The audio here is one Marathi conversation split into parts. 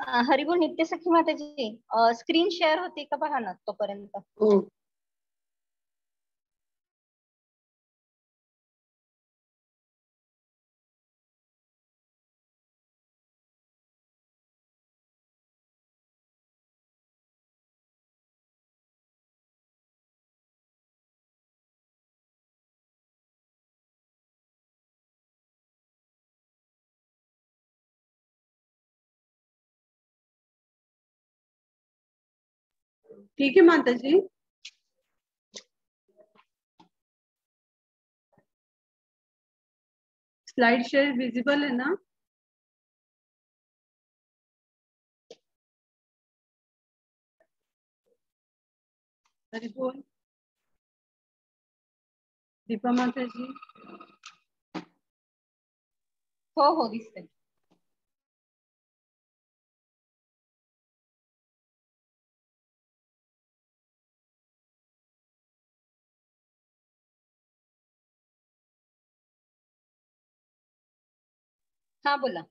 हरिबोल नित्यसखी माताजी स्क्रीन शेअर होते का पहा ना तोपर्यंत. हो. ठीक है माता जी. स्लाइड शेयर विजिबल है ना. हरिबोल. दीपा माता जी. हो हो दिसते. हा बोला.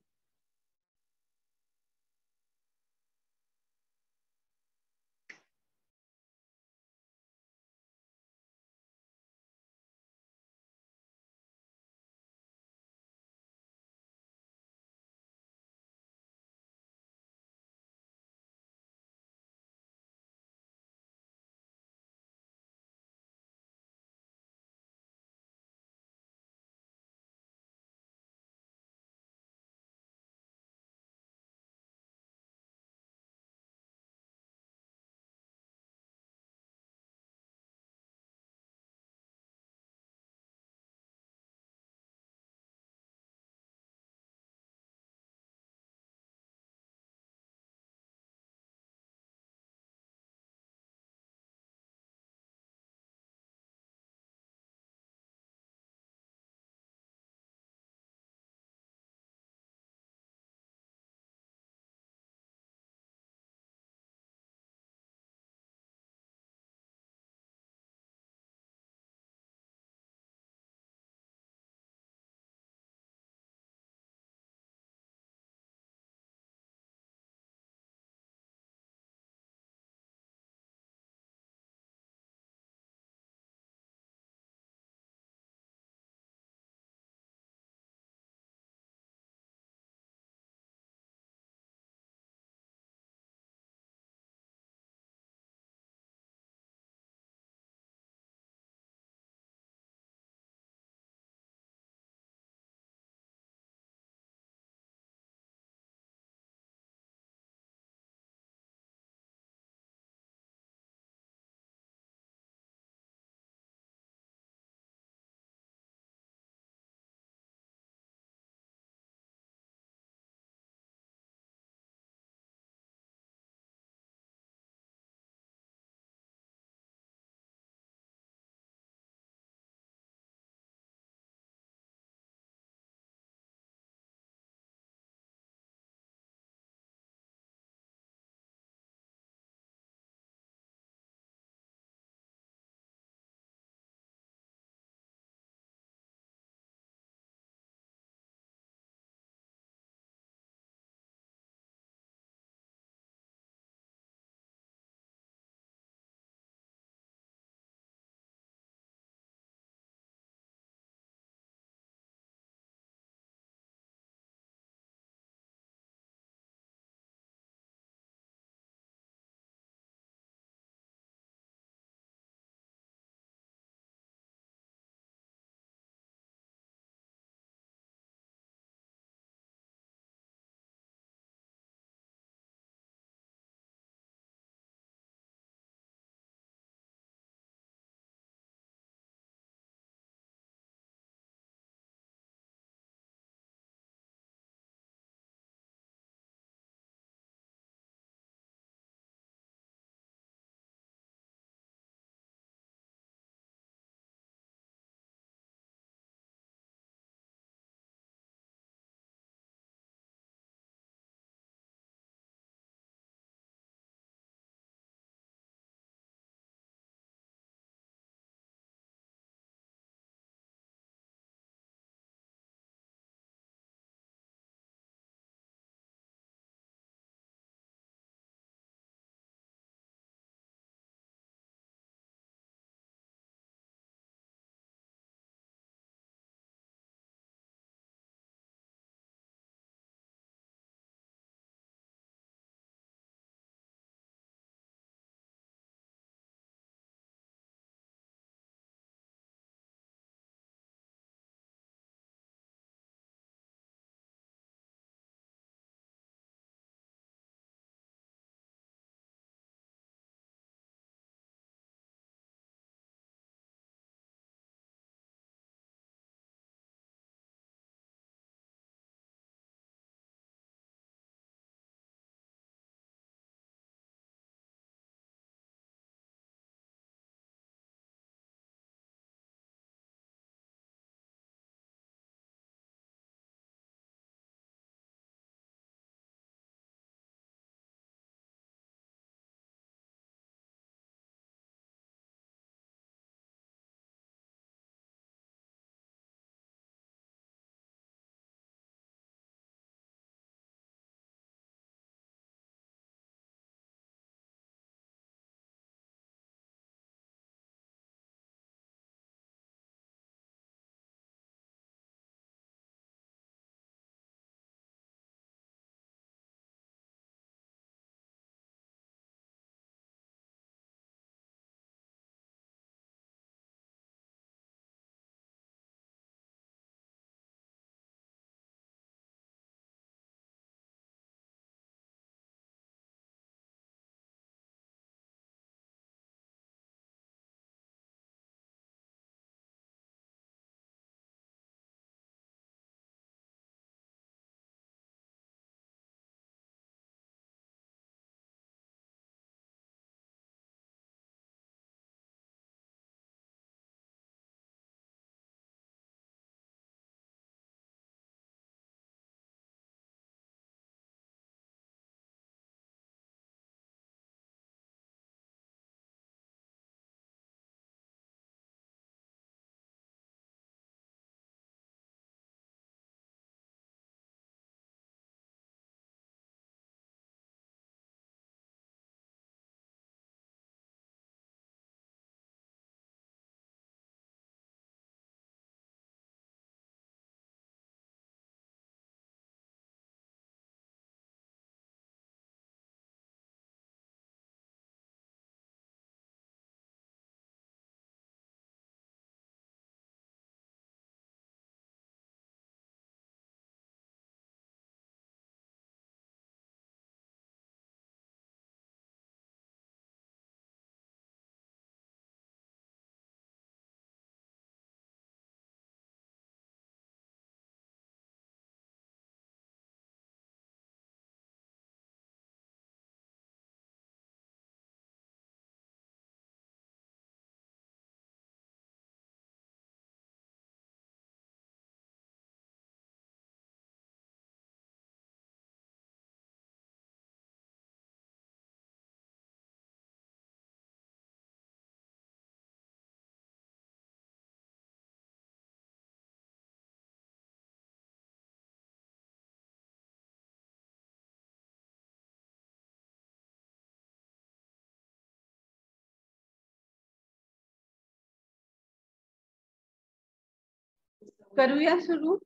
करूया सुरू.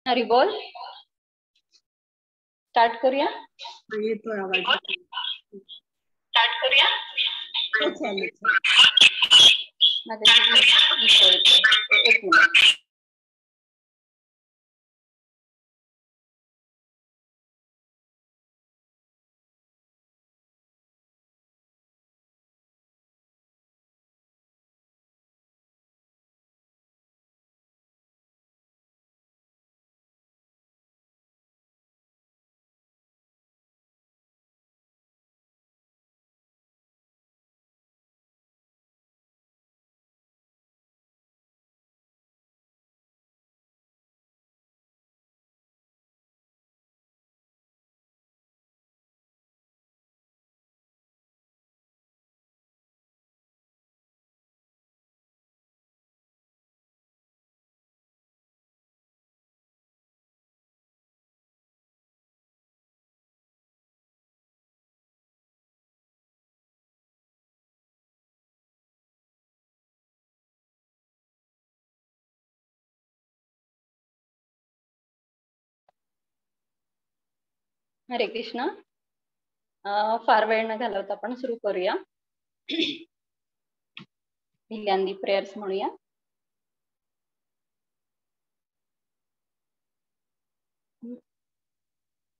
हरी बोल. स्टार्ट करूया. येतोय आवाज. स्टार्ट करूया. हो चालेल. एक मिनिट. हरे कृष्ण. फार वेळ न घालवता आपण सुरू करूया. पहिल्यांदी प्रेयर्स म्हणूया.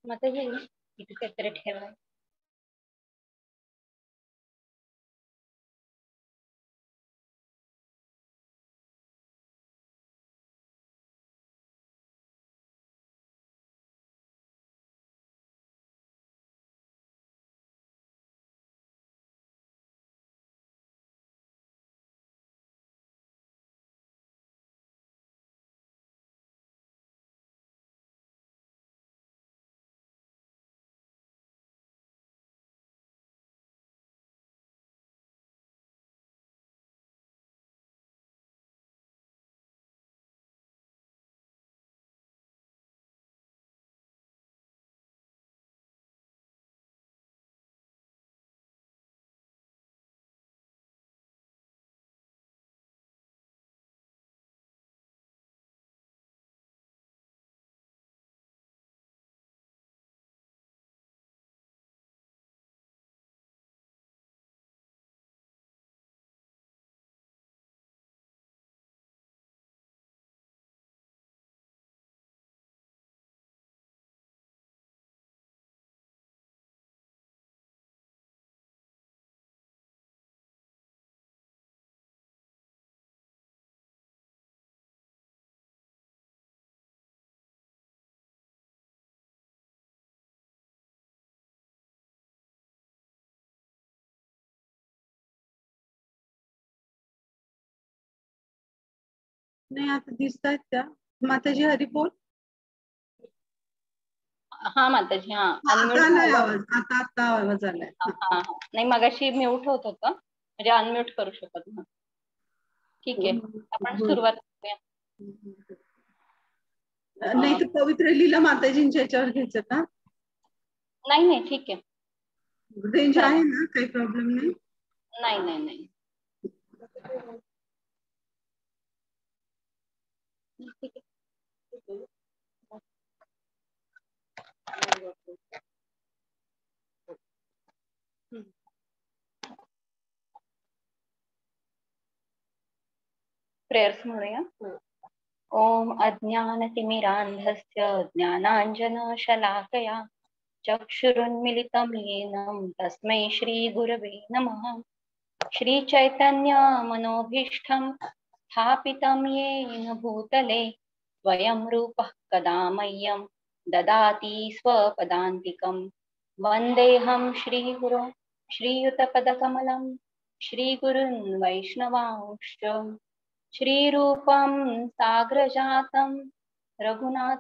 मग इथे सेपरेट ठेवा. नाही आता दिसतायत त्या. माताजी हरिपोल. हा माताजी, हा आता अनम्यूट आलाय झालं. आवाज, आता आवाज आलाय. हा नाही मगाशी म्यूट होत होतं, म्हणजे अनम्यूट करू शकत नाही. ठीक आहे, आपण सुरुवात करूया. नाही तर पवित्र लीला माताजींच्या याच्यावर घ्यायचं का? नाही नाही ठीक आहे, रेंज आहे ना, काही प्रॉब्लेम नाही. नाही नाही नाही ठीक आहे. प्रेयर्स म्हणूया. ओम अज्ञानतिमिरान्धस्य ज्ञानाञ्जनशलाकया चक्षुरुन्मिलितं येन तस्मै श्रीगुरवे नमः। श्रीचैतन्यमनोभीष्टं स्थापितं येन भूतले स्वयं रूपः कदा मह्यं ददाति स्वपदान्तिकं। वन्देऽहं श्रीगुरो श्रीयुतपदकमलं श्रीगुरुन् वैष्णवांश्च श्रीरूपं साग्रजातं रघुनाथ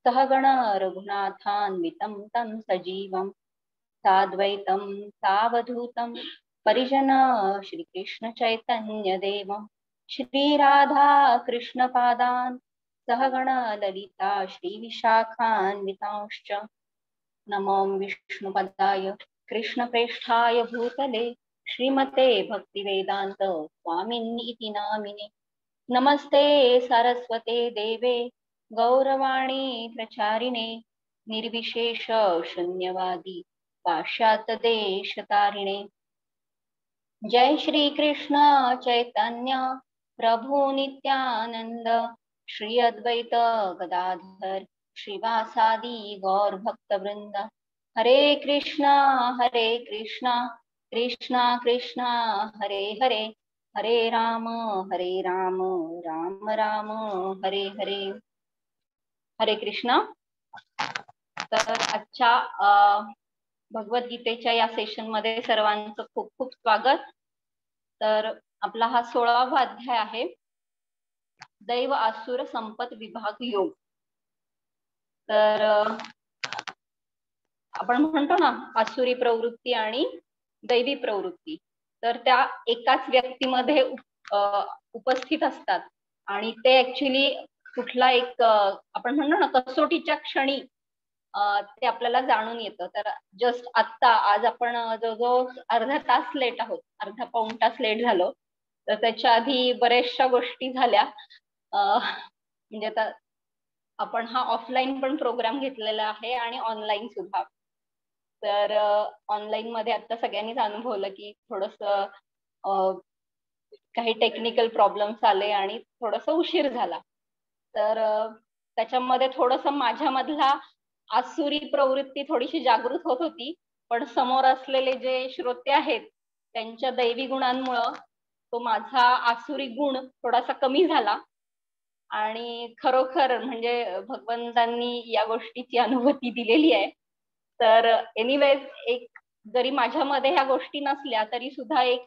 सहगण रघुनाथान्वितं तं सजीवं साद्वैतं सावधूतं परिजन श्रीकृष्ण चैतन्य देवं श्रीराधा कृष्णपादान् सहगण ललिता श्रीविशाखान्वितांश्च नमो विष्णुपदाय कृष्णप्रेष्ठाय भूतले श्रीमते भक्तिवेदान्त स्वामिन्नि इति नामिने। नमस्ते सरस्वते देवे गौरवाणी प्रचारिणे निर्विशेष शून्यवादी पाश्चात्य देशतारिणे। जय श्री कृष्ण चैतन्य प्रभु नित्यानंद श्री अद्वैत गदाधर श्रीवासादि गौर भक्त वृंद। हरे कृष्णा कृष्णा कृष्णा हरे हरे, हरे राम राम राम हरे हरे। हरे कृष्णा। तर आजच्या भगवद्गीतेच्या या सेशन मध्ये सर्वांचं खूप खूप स्वागत। तर आपला हा 16वा अध्याय आहे, दैव आसुर संपत विभाग योग। तर आपण म्हणतो ना आसुरी प्रवृत्ती आणि दैवी प्रवृत्ती, तर त्या एकाच व्यक्तीमध्ये उपस्थित असतात आणि ते ऍक्च्युली कुठला एक आपण म्हणतो ना कसोटीच्या क्षणी ते आपल्याला जाणून येतं। तर जस्ट आत्ता आज आपण जवळजवळ अर्धा तास लेट आहोत, अर्धा पाऊण तास लेट झालो। तर त्याच्या आधी बऱ्याचशा गोष्टी झाल्या, म्हणजे आता आपण हा ऑफलाईन पण प्रोग्राम घेतलेला आहे आणि ऑनलाईन सुद्धा। तर ऑनलाईन मध्ये आता सगळ्यांनीच अनुभवलं की थोडस काही टेक्निकल प्रॉब्लेम्स आले आणि थोडस उशीर झाला। तर त्याच्यामध्ये थोडस माझ्यामधला आसुरी प्रवृत्ती थोडीशी जागृत होत होती, पण समोर असलेले जे श्रोते आहेत त्यांच्या दैवी गुणांमुळं तो माझा आसुरी गुण थोडासा कमी झाला आणि खरोखर म्हणजे भगवंतांनी या गोष्टीची अनुभूती दिलेली आहे। तर एनिवेज एक जरी माझ्यामध्ये ह्या गोष्टी नसल्या तरी सुद्धा एक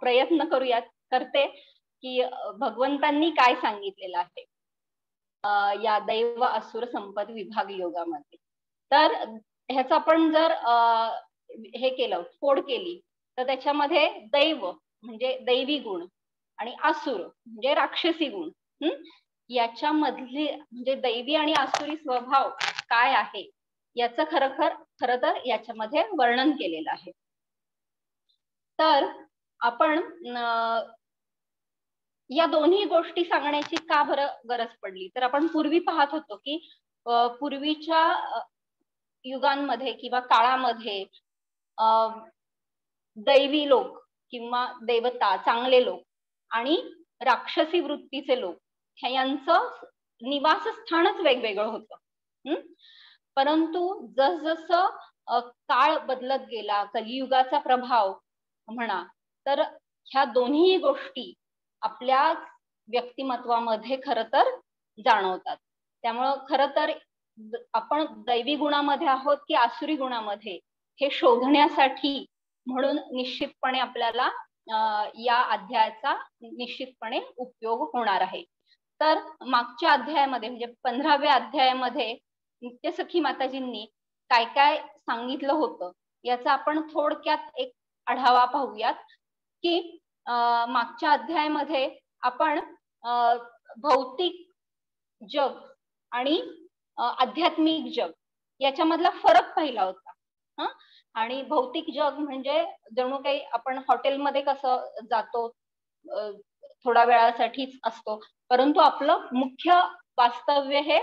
प्रयत्न करते की भगवंतांनी काय सांगितलेलं आहे या दैव असुर संपद विभाग योगामध्ये। तर ह्याचं आपण जर हे केलं, फोड केली, तर त्याच्यामध्ये दैव म्हणजे दैवी गुण आणि असुर म्हणजे राक्षसी गुण, याच्यामधली म्हणजे दैवी आणि आसुरी स्वभाव काय आहे याचं खरं तर याच्यामध्ये वर्णन केलेलं आहे। तर आपण या दोन्ही गोष्टी सांगण्याची का बरं गरज पडली, तर आपण पूर्वी पाहत होतो की पूर्वीच्या युगांमध्ये किंवा काळामध्ये दैवी लोक किंवा देवता चांगले लोक आणि राक्षसी वृत्तीचे लोक यांचं निवासस्थानच वेगवेगळं होतं। परंतु जसजसं काळ बदलत गेला, कलियुगाचा प्रभाव म्हणा, तर ह्या दोन्ही गोष्टी आपल्या व्यक्तिमत्वामध्ये खरं तर जाणवतात। त्यामुळं खरं तर आपण दैवी गुणामध्ये आहोत की आसुरी गुणामध्ये हे शोधण्यासाठी म्हणून निश्चितपणे आपल्याला या अध्यायाचा निश्चितपणे उपयोग होणार आहे। तर मागच्या अध्यायामध्ये म्हणजे 15व्या अध्यायामध्ये नित्यसखी माताजींनी काय काय सांगितलं होतं याचा आपण थोडक्यात एक आढावा पाहूयात. की मागच्या अध्यायामध्ये आपण भौतिक जग आणि आध्यात्मिक जग याच्यामधला फरक पाहिला होता. आणि भौतिक जग म्हणजे जणू काही आपण हॉटेलमध्ये कसं जातो थोड्या वेळासाठीच असतो, परंतु आपलं मुख्य वास्तव्य हे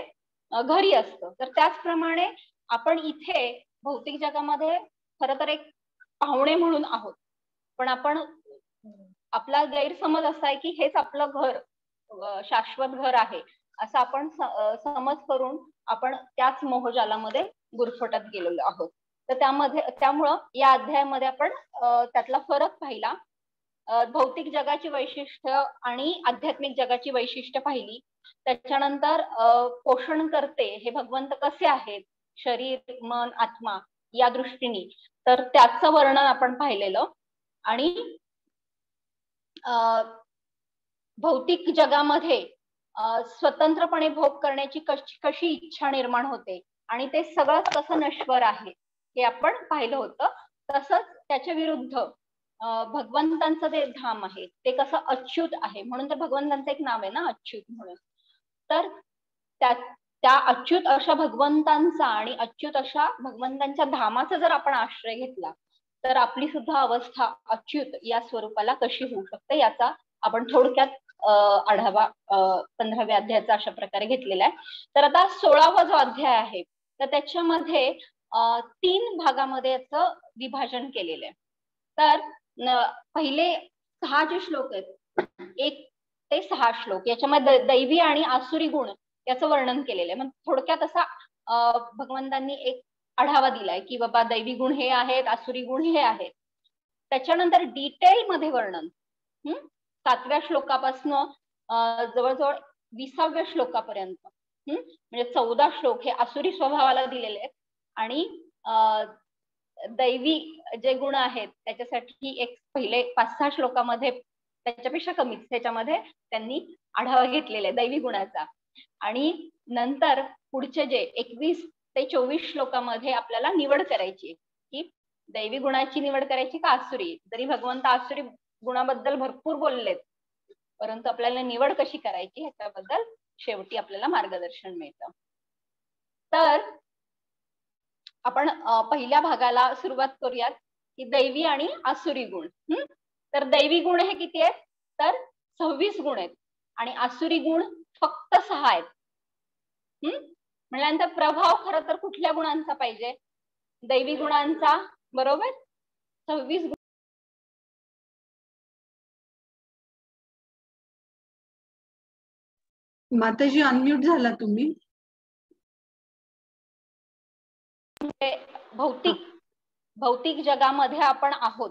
घरी असतं. तर त्याचप्रमाणे आपण इथे भौतिक जगामध्ये खरं तर एक पाहुणे म्हणून आहोत, पण आपण आपला गैरसमज असा आहे की हेच आपलं घर, शाश्वत घर आहे असं आपण समज करून आपण त्याच मोहजालामध्ये गुरफटत गेलेलो आहोत. तर त्यामुळं या अध्यायामध्ये आपण त्यातला फरक पाहिला. भौतिक जगाची वैशिष्ट्य आणि आध्यात्मिक जगाची वैशिष्ट्य पाहिली. त्याच्यानंतर पोषण करते हे भगवंत कसे आहेत, शरीर मन आत्मा या दृष्टीने, तर त्याचं वर्णन आपण पाहिलेलं. आणि भौतिक जगामध्ये स्वतंत्रपणे भोग करण्याची कशी इच्छा निर्माण होते आणि ते सगळं कसं नश्वर आहे हे आपण पाहिलं होतं. तसंच त्याच्या विरुद्ध भगवंतांचं जे धाम आहे ते कसं अच्युत आहे, म्हणून तर भगवंतांचं एक नाव आहे ना अच्युत म्हणून. तर त्या अच्युत अशा भगवंतांचा आणि अच्युत अशा भगवंतांच्या धामाचा जर आपण आश्रय घेतला तर आपली सुद्धा अवस्था अच्युत या स्वरूपाला कशी होऊ शकते याचा आपण थोडक्यात आढावा 15व्या अध्यायाचा अशा प्रकारे घेतलेला आहे. तर आता 16वा जो अध्याय आहे तर त्याच्यामध्ये 3 भागामध्ये याचं विभाजन केलेलं आहे. तर पहिले 6 जे श्लोक आहेत 1 ते 6 श्लोक याच्यामध्ये दैवी आणि आसुरी गुण याचं वर्णन केलेलं आहे. मग थोडक्यात असा भगवंतांनी एक आढावा दिलाय की बाबा दैवी गुण हे आहेत, आसुरी गुण हे आहेत. त्याच्यानंतर डिटेल मध्ये वर्णन 7व्या श्लोकापासून जवळजवळ 20व्या श्लोकापर्यंत म्हणजे 14 श्लोक हे आसुरी स्वभावाला दिलेले आहेत. आणि दैवी जे गुण आहेत त्याच्यासाठी एक पहिले 5-6 श्लोकामध्ये त्याच्यापेक्षा कमीच त्याच्यामध्ये त्यांनी आढावा घेतलेला आहे दैवी गुणाचा. आणि नंतर पुढचे जे 21 ते 24 श्लोकामध्ये आपल्याला निवड करायची की दैवी गुणाची निवड करायची का आसुरी. जरी भगवंत आसुरी गुणाबद्दल भरपूर बोललेत, परंतु आपल्याला निवड कशी करायची ह्याच्याबद्दल शेवटी आपल्याला मार्गदर्शन मिळतं. तर आपण पहिल्या भागाला सुरुवात करूयात की दैवी आणि आसुरी गुण. तर दैवी गुण हे किती आहेत तर 26 गुण आहेत आणि आसुरी गुण फक्त 6 आहेत. म्हटल्यानंतर प्रभाव खरं तर कुठल्या गुणांचा पाहिजे, दैवी गुणांचा, बरोबर. 26 गुण. माताजी अनम्यूट झाला तुम्ही. भौतिक जगामध्ये आपण आहोत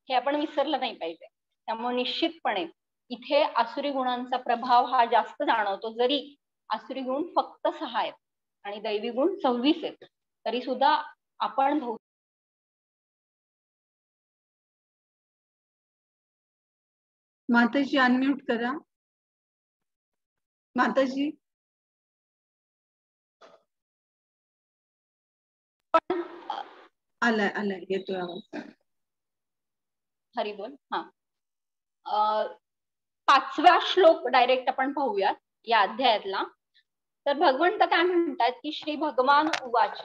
हे आपण विसरलं नाही पाहिजे. त्यामुळे निश्चितपणे इथे आसुरी गुणांचा प्रभाव हा जास्त जाणवतो. जरी आसुरी गुण फक्त 6 आहेत आणि दैवी गुण 26 आहेत तरी सुद्धा आपण माताजी अनम्यूट करा. माताजी आलाय येतोय आवाज. हरी बोल. 5वा श्लोक डायरेक्ट आपण पाहूयात या अध्यायातला. तर भगवंत काय म्हणतात की श्री भगवान उवाच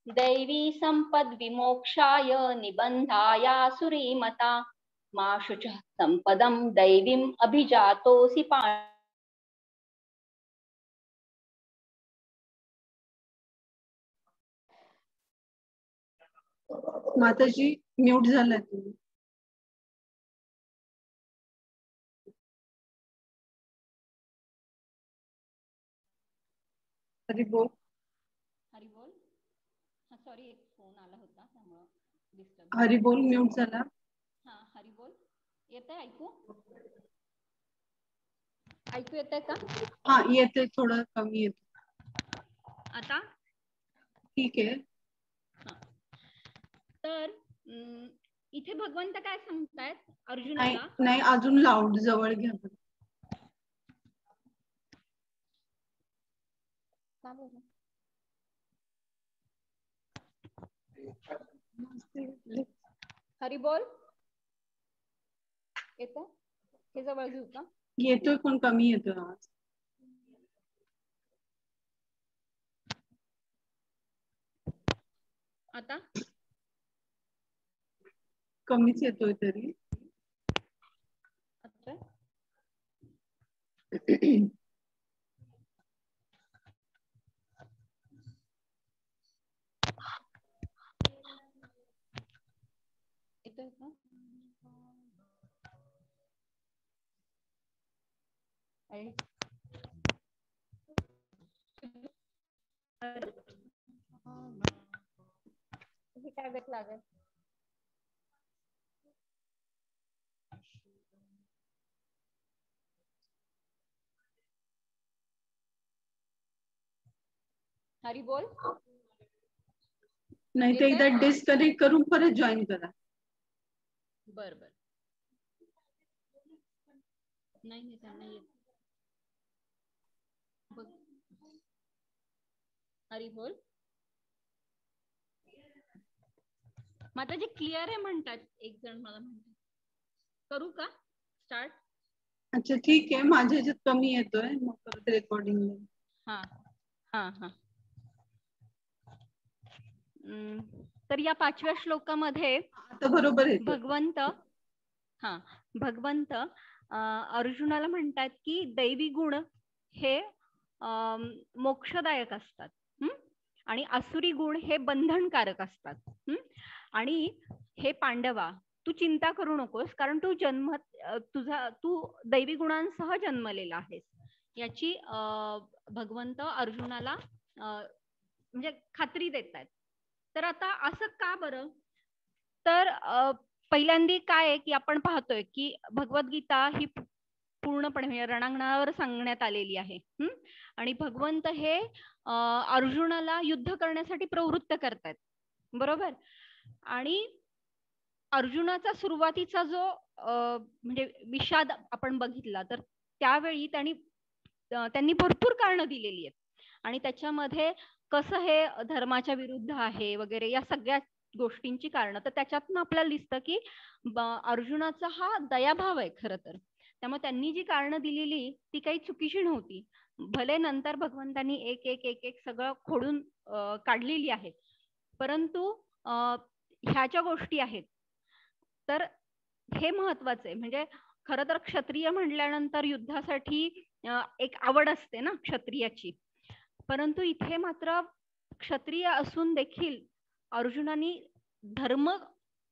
दैवी संपद विमोक्षाय निबंधाय आसुरी मता मा शुचः संपदम दैवीम अभिजातोसी पा. माताजी म्यूट झालाय तुम्ही. हरी बोल. हरी बोल. सॉरी एक फोन आला होता त्यामुळे डिस्टर्ब. हरी बोल म्यूट झाला. हरी बोल. येतंय ऐकू येतंय का? हा येते, थोडं कमी येत आता. ठीक आहे. तर इथे भगवंत काय सांगतायत अर्जुनाला. नाही अजून लाऊड जवळ घ्या. का बरं? हरी बोल. येतो हे जवळ घेऊ का? येतोय पण कमी येतोय आवाज. आता कमीच येतोय तरी. अच्छा. येतोय का? काय वेळ लागेल? हरी बोल. नाही तर एकदा डिस्कनेक्ट करून परत जॉईन करा. बर बर. नाही त्यांना येत. बघ. हरी बोल. माताजी क्लिअर आहे म्हणतात एक जण मला म्हणतात. करू का स्टार्ट? अच्छा ठीक आहे. माझ्या ह्याच्यात कमी येतोय मग परत रेकॉर्डिंग. हा हा हा. तर या 5व्या श्लोकामध्ये आता बरोबर येतोय. भगवंत अर्जुनाला म्हणतात की दैवी गुण हे मोक्षदायक असतात आणि आसुरी गुण हे बंधनकारक असतात. आणि हे पांडवा तू चिंता करू नकोस, कारण तू दैवी गुणांसह जन्मलेला आहेस याची भगवंत अर्जुनाला म्हणजे खात्री देत आहेत. तर आता असं का बरं? तर पहिल्यांदी काय आहे की आपण पाहतोय की भगवद्गीता ही पूर्णपणे रणांगणावर सांगण्यात आलेली आहे आणि भगवंत हे अर्जुनाला युद्ध करण्यासाठी प्रवृत्त करतात, बरोबर. आणि अर्जुनाचा सुरुवातीचा जो म्हणजे विषाद आपण बघितला तर त्यावेळी त्यांनी भरपूर कारणं दिलेली आहेत आणि त्याच्यामध्ये कसं हे धर्माच्या विरुद्ध आहे वगैरे या सगळ्या गोष्टींची कारणं. तर त्याच्यातनं आपल्याला दिसतं की अर्जुनाचा हा दयाभाव आहे खरं तर. त्यामुळे त्यांनी जी कारणं दिलेली ती काही चुकीची नव्हती. भले नंतर भगवंतांनी एक एक एक एक सगळं खोडून काढलेली आहे, परंतु ह्या ज्या गोष्टी आहेत तर हे महत्वाचं आहे. म्हणजे खरं तर क्षत्रिय म्हटल्यानंतर युद्धासाठी एक आवड असते ना क्षत्रियाची, परंतु इथे मात्र क्षत्रिय असून देखील अर्जुनानी धर्म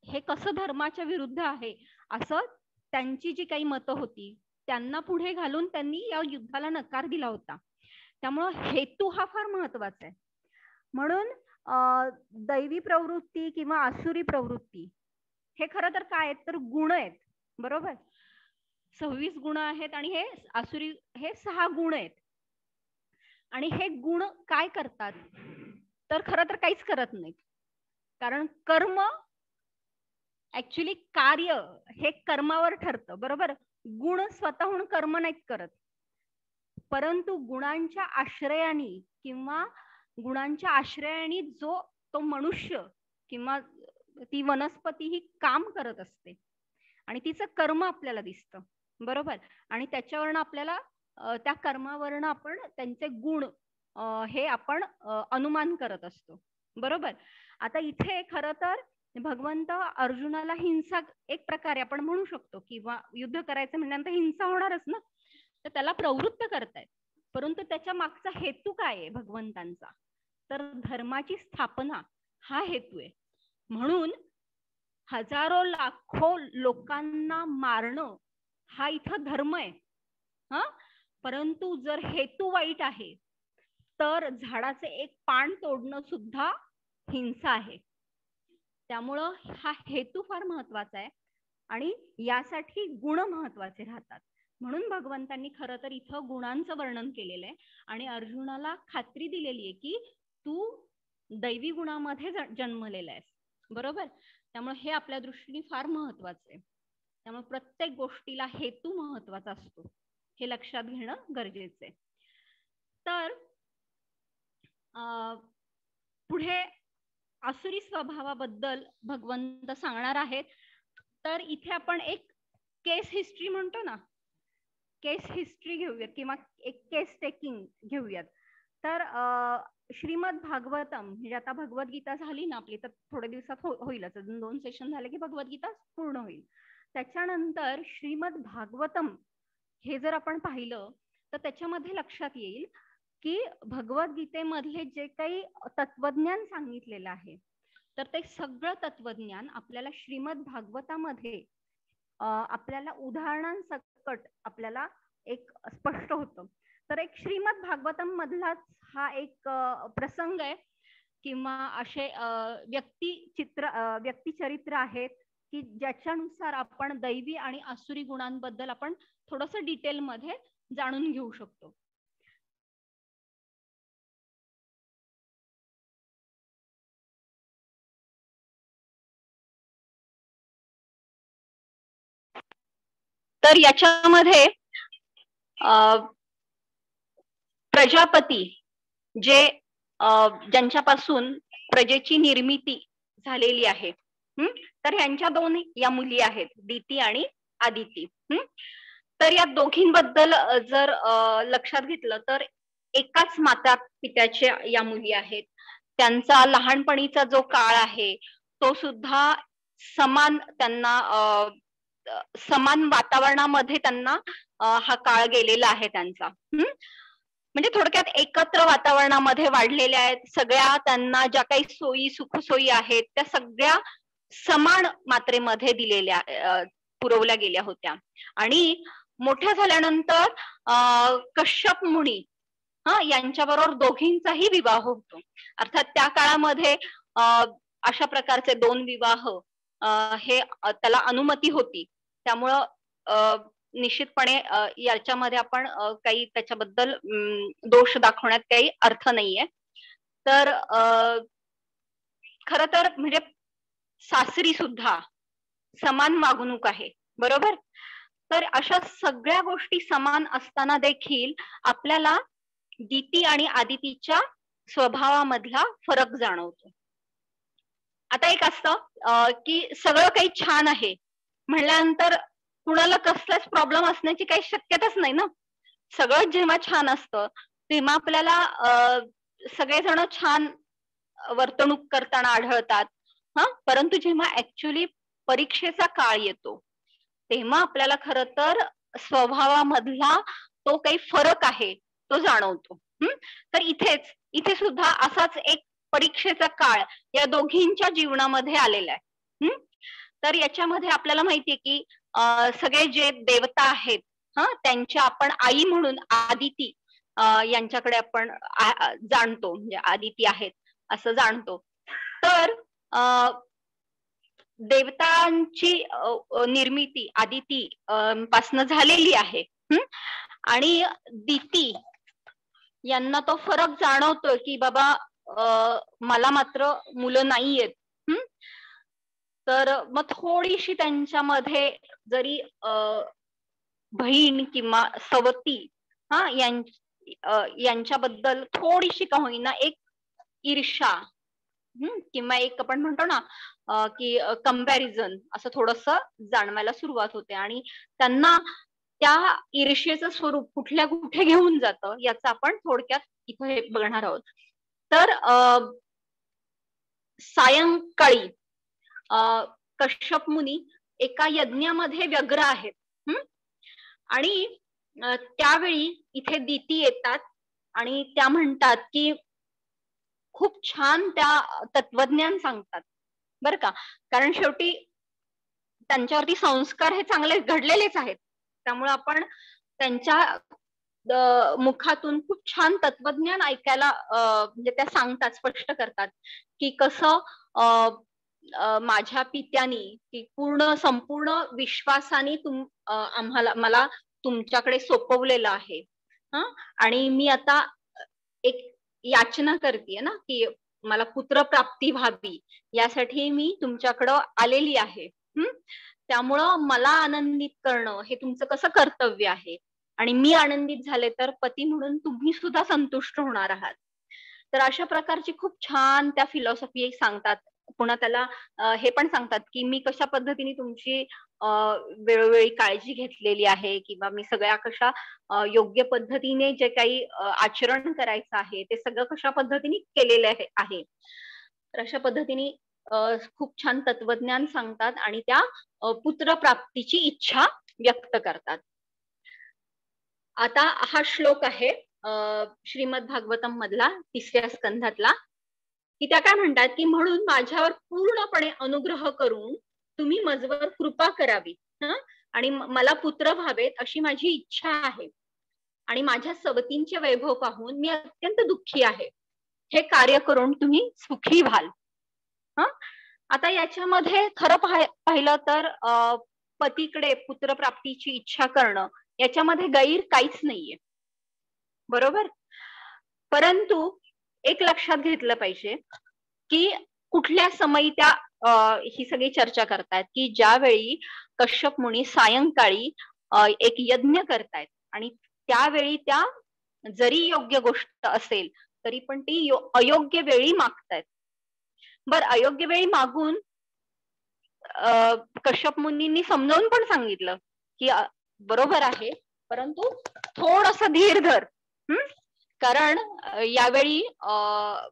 हे कसं धर्माच्या विरुद्ध आहे असं त्यांची जी काही मतं होती त्यांना पुढे घालून त्यांनी या युद्धाला नकार दिला होता. त्यामुळं हेतू हा फार महत्वाचा आहे. म्हणून दैवी प्रवृत्ती किंवा आसुरी प्रवृत्ती हे खरं तर काय आहेत तर गुण आहेत, बरोबर. 26 गुण आहेत आणि हे आसुरी हे 6 गुण आहेत. आणि हे गुण काय करतात तर खरं तर काहीच करत नाहीत, कारण कर्म ऍक्च्युली कार्य हे कर्मावर ठरतं, बरोबर. गुण स्वतःहून कर्म नाहीत करत, परंतु गुणांच्या आश्रयाने किंवा गुणांच्या आश्रयाने जो तो मनुष्य किंवा ती वनस्पती ही काम करत असते आणि तिचं कर्म आपल्याला दिसतं, बरोबर. आणि त्याच्यावरनं आपल्याला त्या कर्मावरनं आपण त्यांचे गुण हे आपण अनुमान करत असतो, बरोबर. आता इथे खरं तर भगवंत अर्जुनाला हिंसा एक प्रकारे आपण म्हणू शकतो, किंवा युद्ध करायचं म्हणल्यानंतर हिंसा होणारच ना, तर त्याला प्रवृत्त करतायत. परंतु त्याच्या मागचा हेतू काय आहे भगवंतांचा तर धर्माची स्थापना हा हेतू आहे. म्हणून हजारो लाखो लोकांना मारणं हा इथं धर्म आहे. परंतु जर हेतू वाईट आहे तर झाडाचे एक पान तोडणं सुद्धा हिंसा आहे. त्यामुळं हा हेतू फार महत्वाचा आहे आणि यासाठी गुण महत्वाचे राहतात. म्हणून भगवंतांनी खरं तर इथं गुणांचं वर्णन केलेलं आहे आणि अर्जुनाला खात्री दिलेली आहे की तू दैवी गुणामध्ये जन्मलेला आहेस, बरोबर. त्यामुळे हे आपल्या दृष्टीने फार महत्वाचं आहे. त्यामुळे प्रत्येक गोष्टीला हेतू महत्वाचा असतो, हे लक्षात घेणं गरजेचं आहे. तर पुढे आसुरी स्वभावाबद्दल भगवंत सांगणार आहेत. तर इथे आपण एक केस हिस्ट्री म्हणतो ना, केस हिस्ट्री घेऊयात किंवा एक केस टेकिंग घेऊयात. तर श्रीमद भागवतम म्हणजे आता भगवद्गीता झाली ना आपली, तर थोड्या दिवसात होईलच, अजून 2 सेशन झाले की भगवद्गीता पूर्ण होईल. त्याच्यानंतर श्रीमद भागवतम हे जर आपण पाहिलं तर त्याच्यामध्ये लक्षात येईल की भगवद्गीतेमधले जे काही तत्वज्ञान सांगितलेलं आहे तर ते सगळं तत्वज्ञान आपल्याला श्रीमद भागवतामध्ये आपल्याला उदाहरणांसकट आपल्याला एक स्पष्ट होतं. तर एक श्रीमद भागवतम मधलाच हा एक प्रसंग आहे किंवा असे व्यक्तिचरित्र आहेत की ज्याच्यानुसार आपण दैवी आणि आसुरी गुणांबद्दल आपण थोडंसं डिटेलमध्ये जाणून घेऊ शकतो. तर याच्यामध्ये प्रजापती जे ज्यांच्यापासून प्रजेची निर्मिती झालेली आहे, तर यांच्या 2 या मुली आहेत, दिती आणि आदिती. तर या दोघींबद्दल जर लक्षात घेतलं तर एकाच माता पित्याच्या या मुली आहेत. त्यांचा लहानपणीचा जो काळ आहे तो सुद्धा समान त्यांना समान वातावरणामध्ये त्यांना हा काळ गेलेला आहे त्यांचा. म्हणजे थोडक्यात एकत्र वातावरणामध्ये वाढलेल्या आहेत. सगळ्या त्यांना ज्या काही सोयी सुखसोयी आहेत त्या सगळ्या समान मात्रेमध्ये दिलेल्या पुरवल्या गेल्या होत्या. आणि मोठ्या झाल्यानंतर कश्यप मुनी यांच्याबरोबर दोघींचाही विवाह होतो. अर्थात त्या काळामध्ये अशा प्रकारचे 2 विवाह हे त्याला अनुमती होती. त्यामुळं निश्चितपणे याच्यामध्ये आपण काही त्याच्याबद्दल दोष दाखवण्यात काही अर्थ नाहीये. तर खर तर म्हणजे सासरी सुद्धा समान वागणूक आहे, बरोबर. तर अशा सगळ्या गोष्टी समान असताना देखील आपल्याला दिती आणि आदितीच्या स्वभावामधला फरक जाणवतो. आता एक असतं की सगळं काही छान आहे म्हणल्यानंतर कुणाला कसलाच प्रॉब्लेम असण्याची काही शक्यताच नाही ना. सगळं जेव्हा छान असतं तेव्हा आपल्याला सगळेजण छान वर्तणूक करताना आढळतात. परंतु जेव्हा ऍक्च्युली परीक्षेचा काळ येतो तेव्हा आपल्याला खरं तर स्वभावामधला तो काही फरक आहे तो जाणवतो. तर इथे सुद्धा असाच एक परीक्षेचा काळ या दोघींच्या जीवनामध्ये आलेला आहे. तर याच्यामध्ये आपल्याला माहितीये की सगळे जे देवता आहेत त्यांच्या आपण आई म्हणून आदिती यांच्याकडे आपण जाणतो, म्हणजे आदिती आहेत असं जाणतो. तर देवतांची निर्मिती आदिती पासनं झालेली आहे. आणि दिती यांना तो फरक जाणवतोय की बाबा मला मात्र मुलं नाहीयेत. तर मग थोडीशी त्यांच्यामध्ये जरी बहीण किंवा सवती यांच्याबद्दल थोडीशी का होईना एक ईर्ष्या किंवा एक आपण म्हणतो ना की कंपॅरिझन असं थोडस जाणवायला सुरुवात होते. आणि त्यांना त्या ईर्ष्येचं स्वरूप कुठल्या कुठे घेऊन जातं याचं आपण थोडक्यात इथे बघणार आहोत. तर सायंकाळी कश्यप मुनी एका यज्ञामध्ये व्यग्र आहेत आणि त्यावेळी इथे दिती येतात आणि त्या म्हणतात की खूप छान त्या तत्वज्ञान सांगतात बर का. कारण शेवटी त्यांच्यावरती संस्कार हे चांगले घडलेलेच आहेत. त्यामुळे आपण त्यांच्या मुखातून खूप छान तत्वज्ञान ऐकायला म्हणजे त्या सांगतात, स्पष्ट करतात की कसं माझ्या पित्यानी की संपूर्ण विश्वासाने मला तुमच्याकडे सोपवलेलं आहे. आणि मी आता एक याचना करतेय ना की मला पुत्र प्राप्ती व्हावी, यासाठी मी तुमच्याकडं आलेली आहे. त्यामुळं मला आनंदित करणं हे तुमचं कसं कर्तव्य आहे आणि मी आनंदित झाले तर पती म्हणून तुम्ही सुद्धा संतुष्ट होणार आहात. तर अशा प्रकारची खूप छान त्या फिलॉसॉफी सांगतात. पुन्हा त्याला हे पण सांगतात की मी कशा पद्धतीने तुमची वेळोवेळी काळजी घेतलेली आहे, किंवा मी सगळ्या कशा योग्य पद्धतीने जे काही आचरण करायचं आहे ते सगळं कशा पद्धतीने केलेलं आहे. तर अशा पद्धतीने खूप छान तत्वज्ञान सांगतात आणि त्या पुत्रप्राप्तीची इच्छा व्यक्त करतात. आता हा श्लोक आहे श्रीमद भागवतम मधला 3ऱ्या स्कंधातला, की त्या काय म्हणतात की म्हणून माझ्यावर पूर्णपणे अनुग्रह करून तुम्ही माझ्यावर कृपा करावी आणि मला पुत्र व्हावेत अशी माझी इच्छा आहे, आणि माझ्या सवतींचे वैभव पाहून मी अत्यंत दुःखी आहे. हे कार्य करून तुम्ही सुखी व्हाल. आता याच्यामध्ये खरं पाहिलं तर पतीकडे पुत्रप्राप्तीची इच्छा करणं याच्यामध्ये गैर काहीच नाहीये, बरोबर. परंतु एक लक्षात घेतलं पाहिजे की कुठल्या समयी त्या ही सगळी चर्चा करतायत की ज्यावेळी कश्यप मुनी सायंकाळी एक यज्ञ करतायत आणि त्यावेळी त्या जरी योग्य गोष्ट असेल तरी पण ती अयोग्य वेळी मागतायत. बर, अयोग्य वेळी मागून कश्यप मुनींनी समजावून पण सांगितलं की बरोबर आहे, परंतु थोडस धीर धर, कारण यावेळी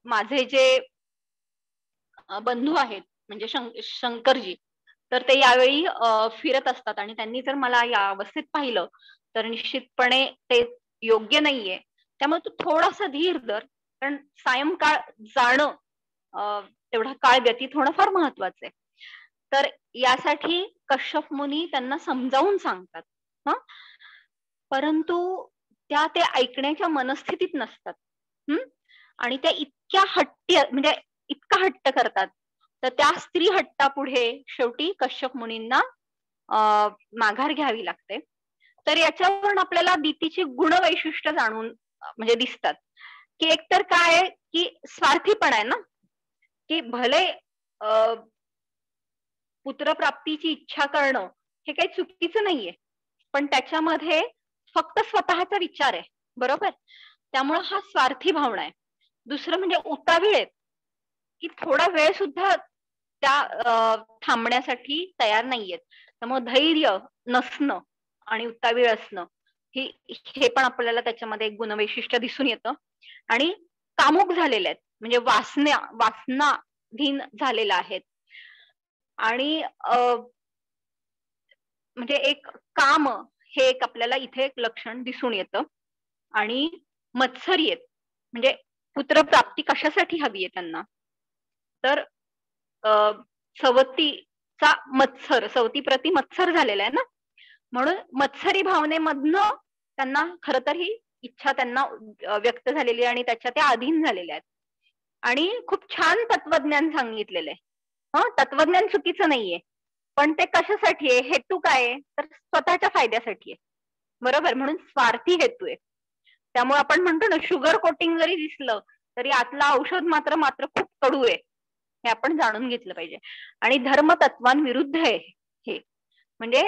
माझे जे बंधू आहेत म्हणजे शंकरजी, तर ते यावेळी फिरत असतात आणि त्यांनी जर मला या अवस्थेत पाहिलं तर निश्चितपणे ते योग्य नाहीये. त्यामुळे तू थोडासा धीर धर, कारण सायंकाळ जाणं तेवढा काळ व्यतीत होणं फार महत्वाचं आहे. तर यासाठी कश्यप मुनी त्यांना समजावून सांगतात, परंतु त्या ते ऐकण्याच्या मनस्थितीत नसतात. आणि त्या इतक्या हट्टी म्हणजे इतका हट्ट करतात, तर त्या स्त्री हट्टापुढे शेवटी कश्यप मुनींना माघार घ्यावी लागते. तर याच्यावरून आपल्याला दितीची गुणवैशिष्ट्य जाणून म्हणजे दिसतात की एकतर काय आहे की स्वार्थीपणा आहे ना, की भले पुत्रप्राप्तीची इच्छा करणं हे काही चुकीचं नाहीये, पण त्याच्यामध्ये फक्त स्वतःचा विचार आहे, बरोबर. त्यामुळे हा स्वार्थी भावना आहे. दुसरं म्हणजे उतावीळ आहेत, की थोडा वेळ सुद्धा त्या थांबण्यासाठी तयार नाहीयेत. त्यामुळे धैर्य नसणं आणि उतावीळ असणं हे पण आपल्याला त्याच्यामध्ये एक गुणवैशिष्ट्य दिसून येतं. आणि कामुक झालेले आहेत, म्हणजे वासनाधीन झालेला आहेत. आणि म्हणजे एक काम हे एक आपल्याला इथे एक लक्षण दिसून येतं. आणि मत्सरी आहेत, म्हणजे पुत्रप्राप्ती कशासाठी हवी आहे त्यांना, तर सवतीचा मत्सर, सवतीप्रती मत्सर झालेला आहे ना, म्हणून मत्सरी भावनेमधनं त्यांना खर तर ही इच्छा त्यांना व्यक्त झालेली आहे आणि त्याच्या त्या अधीन झालेल्या आहेत. आणि खूप छान तत्वज्ञान सांगितलेलं आहे. तत्वज्ञान चुकीचं नाहीये, पण ते कशासाठी आहे, हेतू काय आहे, तर स्वतःच्या फायद्यासाठी आहे, बरोबर. म्हणून स्वार्थी हेतू आहे. त्यामुळे आपण म्हणतो ना, शुगर कोटिंग जरी दिसलं तरी आतला औषध मात्र खूप कडू आहे, हे आपण जाणून घेतलं पाहिजे. आणि धर्मतत्वांविरुद्ध आहे हे. म्हणजे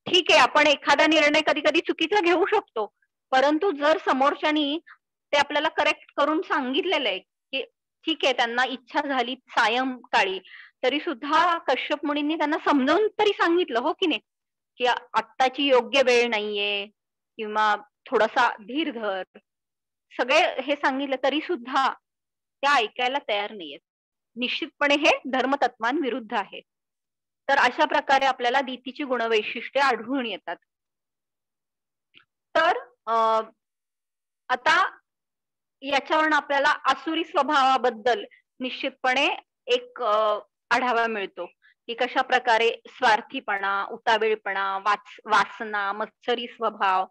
ठीक आहे, आपण एखादा निर्णय कधी कधी चुकीचा घेऊ शकतो, परंतु जर समोरच्यानी ते आपल्याला करेक्ट करून सांगितलेलं आहे की ठीक आहे, त्यांना इच्छा झाली सायंकाळी, तरी सुद्धा कश्यप मुनींनी त्यांना समजावून तरी सांगितलं, हो की नाही, की आत्ताची योग्य वेळ नाहीये किंवा थोडासा धीर धर, सगळे हे सांगितलं तरी सुद्धा त्या ऐकायला तयार नाहीयेत. निश्चितपणे हे धर्मतत्वांविरुद्ध आहे. तर अशा प्रकारे आपल्याला दितीची गुणवैशिष्ट्ये आढळून येतात. तर आता याच्यावरून आपल्याला आसुरी स्वभावाबद्दल निश्चितपणे एक आढावा मिळतो की कशा प्रकारे स्वार्थीपणा, उतावीळपणा, वासना, मत्सरी स्वभाव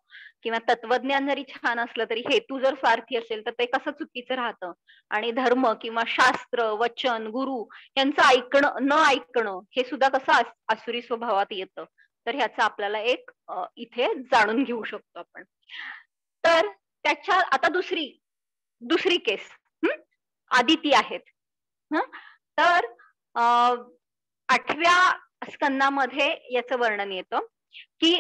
किंवा तत्वज्ञान जरी छान असलं तरी हेतू जर स्वार्थी असेल तर ते कसं चुकीचं राहतं. आणि धर्म किंवा शास्त्र, वचन, गुरु यांचं ऐकणं न ऐकणं हे सुद्धा कसं आसुरी स्वभावात येतं. तर ह्याचं आपल्याला एक इथे जाणून घेऊ शकतो आपण. तर त्याच्या आता दुसरी केस आदिती आहेत. तर 8व्या स्कंदामध्ये याचं वर्णन येतं की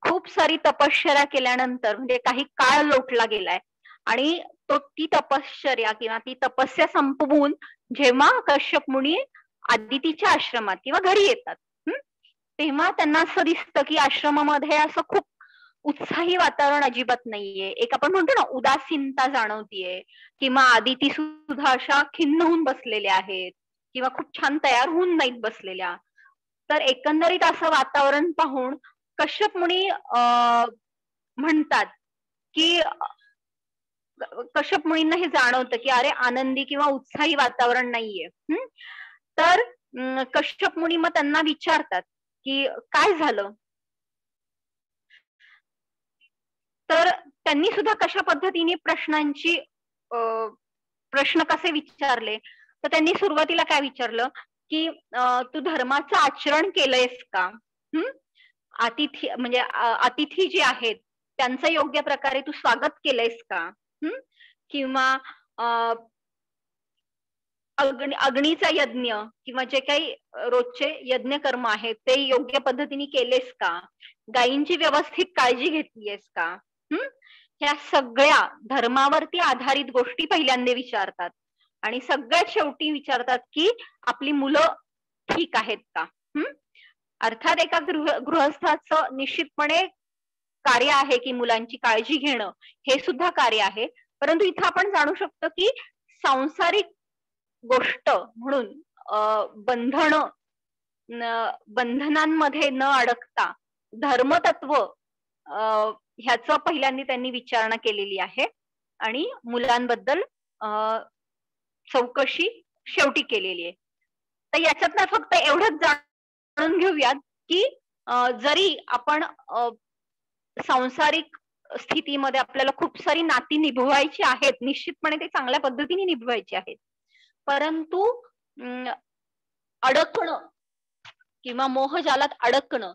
खूप सारी तपश्चर्या केल्यानंतर म्हणजे काही काळ लोटला गेलाय आणि ती तपश्चर्या किंवा ती तपस्या संपवून जेव्हा कश्यप मुनी आदितीच्या आश्रमात किंवा घरी येतात, तेव्हा त्यांना असं दिसतं की आश्रमामध्ये असं खूप उत्साही वातावरण अजिबात नाहीये. एक आपण म्हणतो ना उदासीनता जाणवतीये, किंवा आदिती सुद्धा अशा खिन्न होऊन बसलेल्या आहेत किंवा खूप छान तयार होऊन नाहीत बसलेल्या. तर एकंदरीत असं वातावरण पाहून कश्यप मुनी म्हणतात की कश्यप मुनींना हे जाणवतं की अरे आनंदी किंवा उत्साही वातावरण नाहीये. तर कश्यप मुनी मग त्यांना विचारतात की काय झालं. तर त्यांनी सुद्धा कशा पद्धतीने प्रश्न कसे विचारले, तर त्यांनी सुरुवातीला काय विचारलं की तू धर्माचं आचरण केलंयस का, अतिथी म्हणजे अतिथी जे आहेत त्यांचं योग्य प्रकारे तू स्वागत केलंयस का, किंवा अग्नीचा यज्ञ किंवा जे काही रोजचे यज्ञ कर्म आहेत ते योग्य पद्धतीने केलेस का, गायींची व्यवस्थित काळजी घेतलीयस का. ह्या सगळ्या धर्मावरती आधारित गोष्टी पहिल्यांदा विचारतात आणि सगळ्यात शेवटी विचारतात की आपली मुलं ठीक आहेत का. अर्थात एका गृहस्थाचं निश्चितपणे कार्य आहे की मुलांची काळजी घेणं हे सुद्धा कार्य आहे, परंतु इथं आपण जाणू शकतो की सांसारिक गोष्ट म्हणून बंधनांमध्ये न अडकता धर्मतत्व ह्याचं पहिल्यांदा त्यांनी विचारणा केलेली आहे आणि मुलांबद्दल चौकशी शेवटी केलेली आहे. तर याच्यातनं फक्त एवढंच जाणून घेऊयात की जरी आपण सांसारिक स्थितीमध्ये आपल्याला खूप सारी नाती निभवायची आहेत, निश्चितपणे ते चांगल्या पद्धतीने निभवायची आहेत, परंतु अडकणं किंवा मोहजालात अडकणं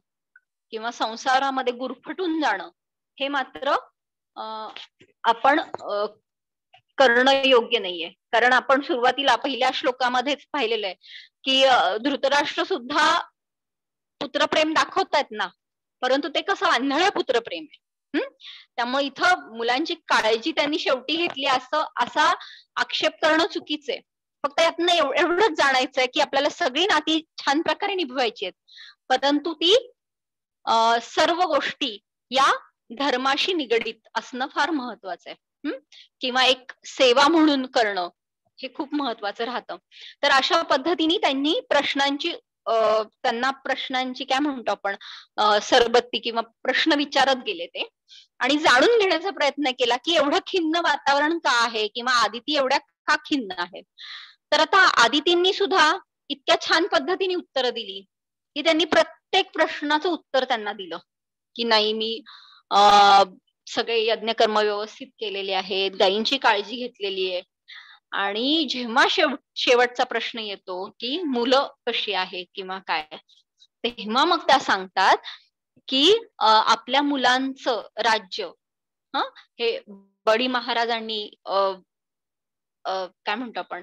किंवा संसारामध्ये गुरफटून जाणं हे मात्र आपण करणं योग्य नाहीये. कारण आपण सुरुवातीला पहिल्या श्लोकामध्येच पाहिलेलं आहे की धृतराष्ट्र सुद्धा पुत्रप्रेम दाखवतायत ना, परंतु ते कसं आंधळ पुत्रप्रेम आहे. त्यामुळे इथं मुलांची काळजी त्यांनी शेवटी घेतली असा आक्षेप करणं चुकीचं आहे. फक्त यातनं एवढंच जाणायचंय की आपल्याला सगळी नाती छान प्रकारे निभवायची आहेत, परंतु ती सर्व गोष्टी या धर्माशी निगडीत असणं फार महत्वाचं आहे. किंवा एक सेवा म्हणून करणं हे खूप महत्वाचं राहतं. तर अशा पद्धतीने त्यांनी त्यांना प्रश्नांची काय म्हणतो आपण सरबत्ती किंवा प्रश्न विचारत गेले ते आणि जाणून घेण्याचा प्रयत्न केला की एवढं खिन्न वातावरण का आहे किंवा आदिती एवढ्या का खिन्न आहेत. तर आता आदितींनी सुद्धा इतक्या छान पद्धतीने उत्तरं दिली की त्यांनी प्रत्येक प्रश्नाचं उत्तर त्यांना दिलं की नाही मी सगळे यज्ञकर्म व्यवस्थित केलेले आहेत, गायींची काळजी घेतलेली आहे. आणि जेव्हा शेवटचा प्रश्न येतो की मुलं कशी आहे किंवा काय, तेव्हा मग त्या सांगतात की आपल्या मुलांचं राज्य हे बडी महाराजांनी काय म्हणतो आपण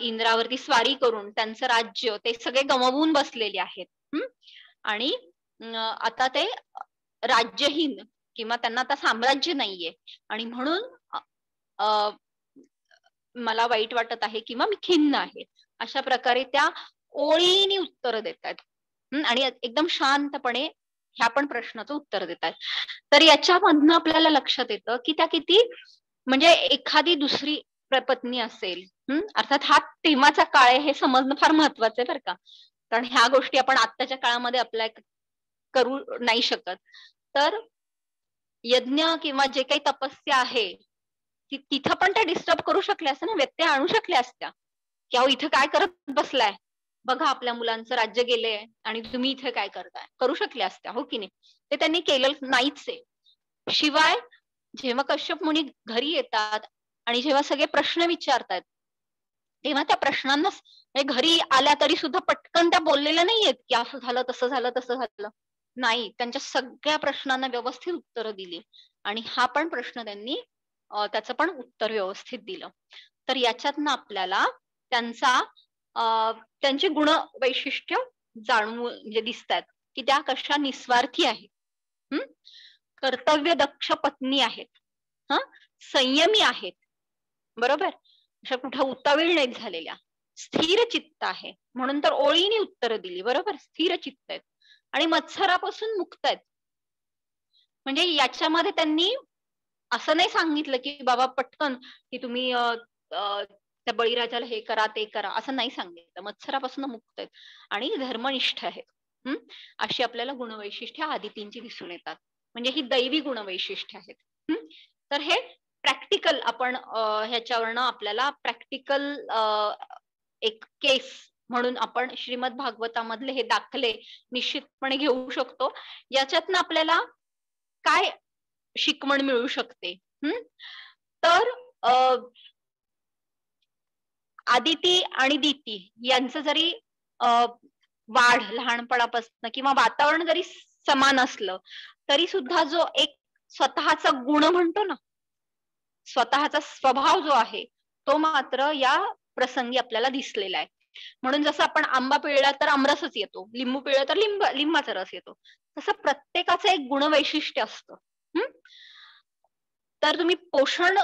इंद्रावरती स्वारी करून त्यांचं राज्य ते सगळे गमवून बसलेले आहेत आणि आता ते राज्यहीन किंवा त्यांना आता साम्राज्य नाहीये आणि म्हणून मला वाईट वाटत आहे किंवा मी खिन्न आहे, अशा प्रकारे त्या ओळीने उत्तर देतात आणि एकदम शांतपणे ह्या पण प्रश्नाचं उत्तर देतात. तर याच्यामधनं आपल्याला लक्षात येतं की त्या किती म्हणजे एखादी दुसरी पत्नी असेल, अर्थात हा तेव्हाचा काळ आहे हे समजणं फार महत्वाचं आहे बरं का, कारण ह्या गोष्टी आपण आत्ताच्या काळामध्ये अप्लाय करू नाही शकत. तर यज्ञ किंवा जे काही तपस्या आहे तिथं पण त्या डिस्टर्ब करू शकल्या असत्या ना, व्यत्यय आणू शकल्या असत्या की अहो इथं काय करत बसलाय, बघा आपल्या मुलांचं राज्य गेलंय आणि तुम्ही इथे काय करताय, करू शकल्या असत्या, हो की नाही. ते त्यांनी केलं नाहीच आहे. शिवाय जेव्हा कश्यप मुनी घरी येतात आणि जेव्हा सगळे प्रश्न विचारतात तेव्हा त्या प्रश्नांना घरी आल्या तरी सुद्धा पटकन त्या बोललेल्या नाहीयेत की असं झालं तसं झालं तसं झालं, नाही, त्यांच्या सगळ्या प्रश्नांना व्यवस्थित उत्तरं दिली आणि हा पण प्रश्न त्यांनी त्याचं पण उत्तर व्यवस्थित दिलं. तर याच्यातनं आपल्याला त्यांचे गुण वैशिष्ट्य जाणून म्हणजे दिसतात की त्या कशा निस्वार्थी आहेत, कर्तव्य दक्ष पत्नी आहेत, संयमी आहेत बरोबर. अशा कुठं उतावीळ नाहीत झालेल्या, स्थिर चित्त आहे म्हणून तर ओळीने उत्तर दिली. बरोबर, स्थिर चित्त आहेत आणि मत्सरापासून मुक्त आहेत. म्हणजे याच्यामध्ये त्यांनी असं नाही सांगितलं की बाबा पटकन की तुम्ही त्या बळीराजाला हे करा ते करा, असं नाही सांगितलं. मत्सरापासून मुक्त आहेत आणि धर्मनिष्ठ आहेत. अशी आपल्याला गुणवैशिष्ट्य आदितींची दिसून येतात. म्हणजे ही दैवी गुणवैशिष्ट्य आहेत. तर हे प्रॅक्टिकल आपण ह्याच्यावरनं आपल्याला प्रॅक्टिकल एक केस म्हणून आपण श्रीमद भागवतामधले हे दाखले निश्चितपणे घेऊ शकतो. याच्यातनं आपल्याला काय शिकवण मिळू शकते. तर आदिती आणि दिती यांचं जरी वाढ लहानपणापासून किंवा वातावरण जरी समान असलं तरी सुद्धा जो एक स्वतःचा गुण म्हणतो ना, स्वतःचा स्वभाव जो आहे तो मात्र या प्रसंगी आपल्याला दिसलेला आहे. म्हणून जसं आपण आंबा पिळला तर आमरसच येतो, लिंबू पिळला तर लिंबाचा रस येतो, तसं प्रत्येकाचं एक गुणवैशिष्ट्य असतं. तर तुम्ही पोषण,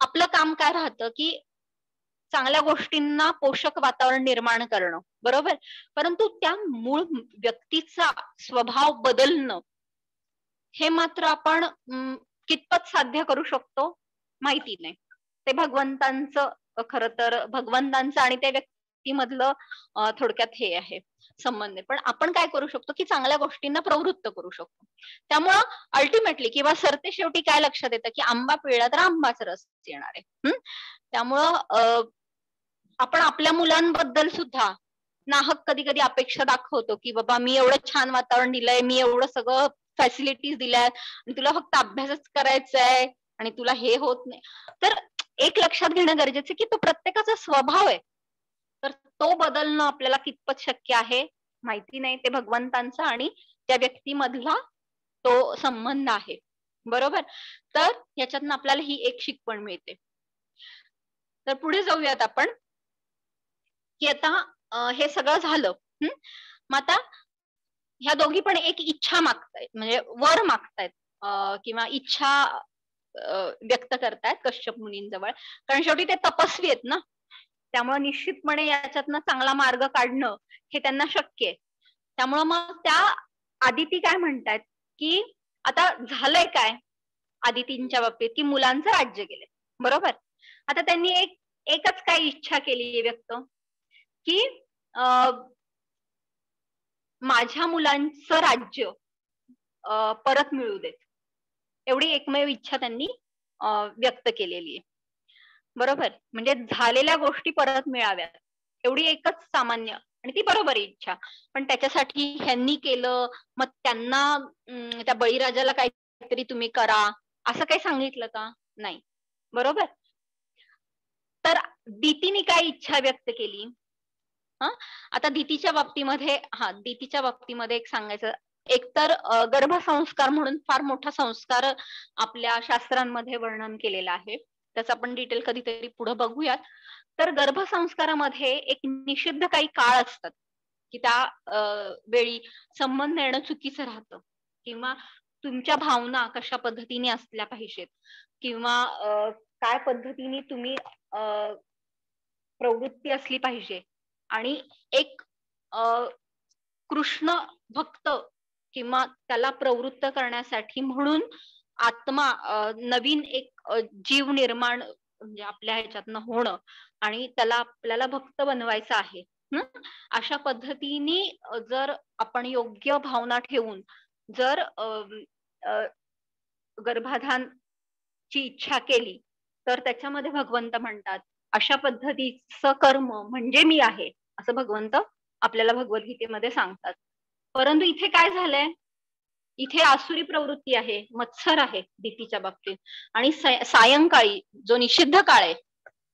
आपलं काम काय राहतं की चांगल्या गोष्टींना पोषक वातावरण निर्माण करणं. बरोबर. परंतु त्या मूळ व्यक्तीचा स्वभाव बदलणं हे मात्र आपण कितपत साध्य करू शकतो माहिती नाही. ते भगवंतांचं खरं तर भगवंतांचं आणि त्या व्यक्तीमधलं थोडक्यात हे आहे संबंध आहे. पण आपण काय करू शकतो की चांगल्या गोष्टींना प्रवृत्त करू शकतो. त्यामुळं अल्टिमेटली किंवा सरते शेवटी काय लक्षात येतं की आंबा पिळला तर आंबाच रस येणार आहे. त्यामुळं आपण आपल्या मुलांबद्दल सुद्धा नाहक कधी कधी अपेक्षा दाखवतो की बाबा मी एवढं छान वातावरण दिलंय, मी एवढं सगळं फॅसिलिटीज दिल्यात आणि तुला फक्त अभ्यासच करायचा आहे आणि तुला हे होत नाही. तर एक लक्षात घेणं गरजेचं की तो प्रत्येकाचा स्वभाव आहे. तर तो बदलणं आपल्याला कितपत शक्य आहे माहिती नाही. ते भगवंतांचा आणि त्या व्यक्तीमधला तो संबंध आहे. बरोबर. तर याच्यातनं आपल्याला ही एक शिकवण मिळते. तर पुढे जाऊयात आपण की आता हे सगळं झालं. मग आता ह्या दोघी पण एक इच्छा मागतायत, म्हणजे वर मागतायत किंवा इच्छा व्यक्त करतायत कश्यप मुनींजवळ. कारण शेवटी ते तपस्वी आहेत ना, त्यामुळे निश्चितपणे याच्यातनं चांगला मार्ग काढणं हे त्यांना शक्य आहे. त्यामुळं मग त्या आदिती काय म्हणतायत की आता झालंय काय आदितींच्या बाबतीत की मुलांचं राज्य गेलंय. बरोबर. आता त्यांनी एकच काय इच्छा केली व्यक्त की माझ्या मुलांचं राज्य परत मिळू देत, एवढी एकमेव इच्छा त्यांनी व्यक्त केलेली आहे. बरोबर. म्हणजे झालेल्या गोष्टी परत मिळाव्यात एवढी एकच सामान्य आणि ती बरोबर इच्छा. पण त्याच्यासाठी ह्यांनी केलं, मग त्यांना त्या बळीराजाला काहीतरी तुम्ही करा असं काही सांगितलं का? नाही. बरोबर. तर दितीने काय इच्छा व्यक्त केली? आता दितीच्या बाबतीमध्ये एक सांगायचं, एकतर गर्भसंस्कार म्हणून फार मोठा संस्कार आपल्या शास्त्रांमध्ये वर्णन केलेला आहे. त्याचं आपण डिटेल कधीतरी पुढे बघूयात. तर गर्भसंस्कारामध्ये एक निषिद्ध काही काळ असतात की त्या वेळी संबंध येणं चुकीचं राहतं किंवा तुमच्या भावना कशा पद्धतीने असल्या पाहिजेत किंवा काय पद्धतीने तुम्ही प्रवृत्ती असली पाहिजे. आणि एक कृष्ण भक्त किंवा त्याला प्रवृत्त करण्यासाठी म्हणून आत्मा नवीन एक जीव निर्माण म्हणजे आपल्या ह्याच्यातनं होणं आणि त्याला आपल्याला भक्त बनवायचं आहे. अशा पद्धतीने जर आपण योग्य भावना ठेवून जर गर्भाधानची इच्छा केली तर त्याच्यामध्ये भगवंत म्हणतात अशा पद्धतीचं कर्म म्हणजे मी आहे असं भगवंत आपल्याला भगवद्गीतेमध्ये सांगतात. परंतु इथे काय झालंय, इथे आसुरी प्रवृत्ती आहे, मत्सर आहे दितीच्या बाबतीत. आणि सायंकाळी जो निषिद्ध काळ आहे,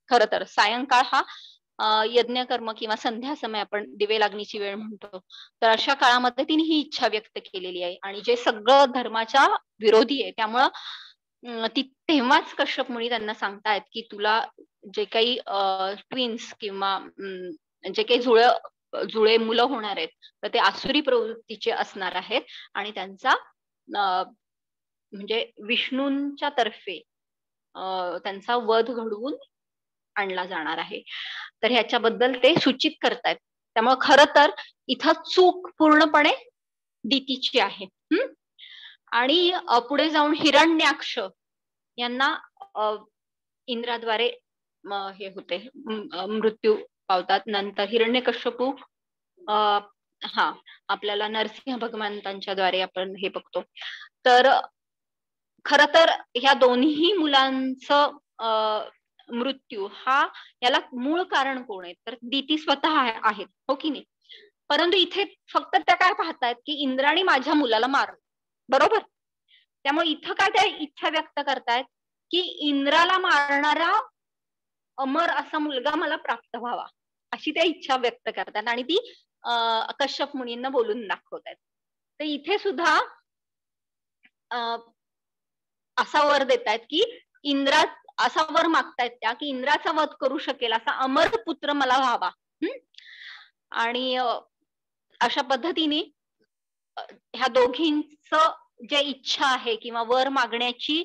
खर तर सायंकाळ हा यज्ञ कर्म किंवा संध्या समय आपण दिवे लागणीची वेळ म्हणतो. तर अशा काळामध्ये तिने ही इच्छा व्यक्त केलेली आहे आणि जे सगळं धर्माच्या विरोधी आहे. त्यामुळं ती तेव्हाच कश्यप मुनी त्यांना सांगतायत की तुला जे काही ट्विन्स किंवा जे काही जुळे मुलं होणार आहेत तर ते आसुरी प्रवृत्तीचे असणार आहेत आणि त्यांचा म्हणजे विष्णूंच्या तर्फे त्यांचा वध घडवून आणला जाणार आहे. तर ह्याच्याबद्दल ते सूचित करतायत. त्यामुळे खरं तर इथं चूक पूर्णपणे दितीची आहे. आणि पुढे जाऊन हिरण्याक्ष यांना इंद्राद्वारे हे होते, मृत्यू पावतात. नंतर हिरण्यकश्यपू हा आपल्याला नरसिंह भगवंतांच्या द्वारे आपण हे बघतो. तर खर तर ह्या दोन्ही मुलांचं मृत्यू हा याला मूळ कारण कोण आहे तर दिती स्वतः आहेत, हो की नाही. परंतु इथे फक्त त्या काय पाहतायत की इंद्राणी माझ्या मुलाला मारलं, बरोबर. त्यामुळे इथं काय त्या इच्छा व्यक्त करतायत की इंद्राला मारणारा अमर असा मुलगा मला प्राप्त व्हावा, अशी त्या इच्छा व्यक्त करतात आणि ती कश्यप मुनींना बोलून दाखवतात. तर इथे सुद्धा असा वर देतायत की इंद्रा असा वर मागतायत त्या की इंद्राचा वध करू शकेल असा अमर पुत्र मला व्हावा. आणि अशा पद्धतीने ह्या दोघींच जे इच्छा आहे किंवा वर मागण्याची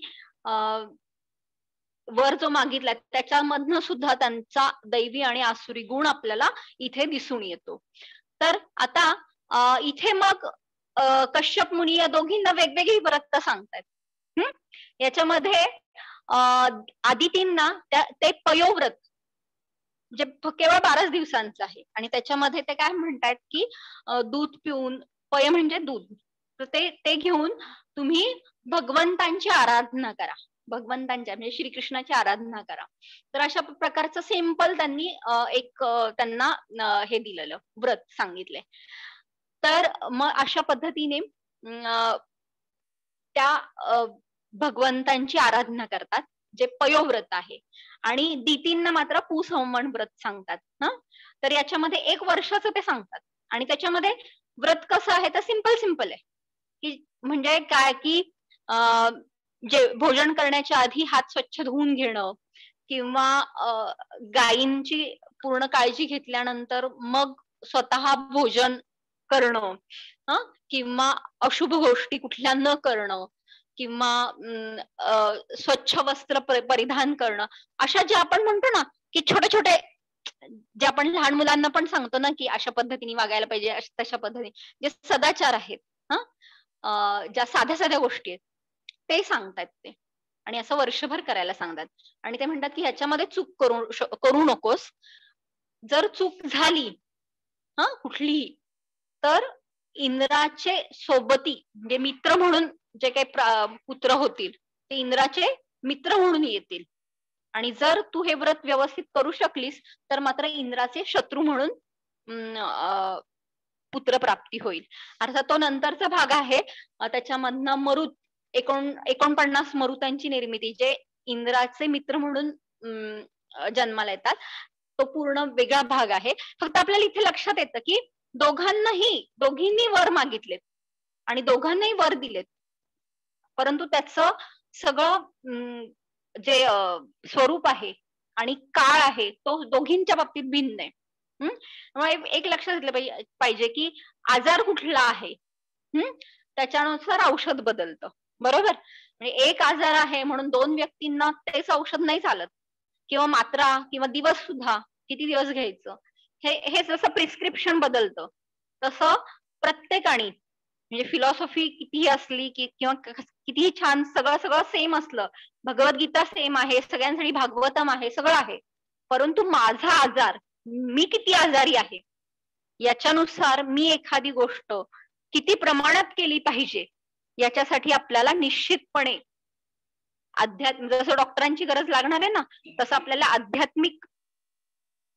वर जो मागितला त्याच्यामधनं सुद्धा त्यांचा दैवी आणि आसुरी गुण आपल्याला इथे दिसून येतो. तर आता इथे मग कश्यप मुनी या दोघींना वेगवेगळी व्रत सांगतायत. याच्यामध्ये आदितींना ते पयोव्रत जे केवळ 12 दिवसांचं आहे आणि त्याच्यामध्ये ते काय म्हणतात की दूध पिऊन, पय म्हणजे दूध, तर ते घेऊन तुम्ही भगवंतांची आराधना करा, भगवंतांच्या म्हणजे श्रीकृष्णाची आराधना करा. तर अशा प्रकारचं सिंपल त्यांनी एक त्यांना हे दिलेलं व्रत सांगितलंय. तर मग अशा पद्धतीने त्या भगवंतांची आराधना करतात जे पयोव्रत आहे. आणि दितींना मात्र पुसंवण व्रत सांगतात. तर याच्यामध्ये 1 वर्षाचं ते सांगतात आणि त्याच्यामध्ये व्रत कसं आहे तर सिंपल आहे की म्हणजे काय की जे भोजन करण्याच्या आधी हात स्वच्छ धुवून घेणं किंवा गायींची पूर्ण काळजी घेतल्यानंतर मग स्वतः भोजन करणं, किंवा अशुभ गोष्टी कुठल्या न करणं किंवा स्वच्छ वस्त्र परिधान करणं, अशा ज्या आपण म्हणतो ना की छोटे छोटे जे आपण लहान मुलांना पण सांगतो ना की अशा पद्धतीने वागायला पाहिजे, तशा पद्धतीने जे सदाचार आहेत, ज्या साध्या साध्या गोष्टी आहेत ते सांगतात ते आणि असं वर्षभर करायला सांगतात. आणि ते म्हणतात की ह्याच्यामध्ये चूक करू नकोस. जर चूक झाली कुठलीही तर इंद्राचे सोबती म्हणजे मित्र म्हणून जे काही पुत्र होतील ते इंद्राचे मित्र म्हणून येतील आणि जर तू हे व्रत व्यवस्थित करू शकलीस तर मात्र इंद्राचे शत्रू म्हणून पुत्र प्राप्ती होईल. अर्थात तो नंतरचा भाग आहे, त्याच्यामधनं मरुत 49 मरुतांची निर्मिती जे इंद्राचे मित्र म्हणून जन्माला येतात, तो पूर्ण वेगळा भाग आहे. फक्त आपल्याला इथे लक्षात येतं की दोघींनी वर मागितलेत आणि दोघांनाही वर दिलेत, परंतु त्याचं सगळं जे स्वरूप आहे आणि काळ आहे तो दोघींच्या बाबतीत भिन्न आहे. एक लक्षात घेतलं पाहिजे की आजार कुठला आहे त्याच्यानुसार औषध बदलतं, बरोबर. म्हणजे एक आजार आहे म्हणून 2 व्यक्तींना तेच औषध नाही चालत, किंवा मात्रा किंवा दिवस सुद्धा किती दिवस घ्यायचं हे जसं प्रिस्क्रिप्शन बदलतं तसं प्रत्येकाने म्हणजे फिलॉसॉफी कितीही असली किंवा कितीही छान सगळं सेम असलं, भगवद्गीता सेम आहे, सगळ्यांसाठी भागवतम आहे, सगळं आहे, परंतु माझा आजार, मी किती आजारी आहे याच्यानुसार मी एखादी गोष्ट किती प्रमाणात केली पाहिजे याच्यासाठी आपल्याला निश्चितपणे जसं डॉक्टरांची गरज लागणार आहे ना, तसं आपल्याला आध्यात्मिक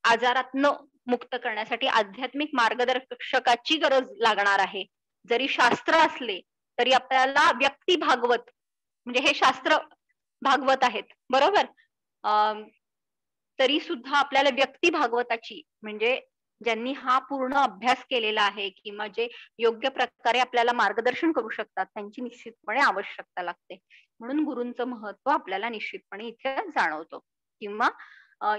आजारातनं मुक्त करण्यासाठी आध्यात्मिक मार्गदर्शकाची गरज लागणार आहे. जरी शास्त्र असले तरी आपल्याला व्यक्ती भागवत म्हणजे हे शास्त्र भागवत आहेत, बरोबर. तरी सुद्धा आपल्याला व्यक्ती भागवताची म्हणजे ज्यांनी हा पूर्ण अभ्यास केलेला आहे किंवा जे योग्य प्रकारे आपल्याला मार्गदर्शन करू शकतात त्यांची निश्चितपणे आवश्यकता लागते. म्हणून गुरूंचं महत्व आपल्याला निश्चितपणे इथे जाणवतो. किंवा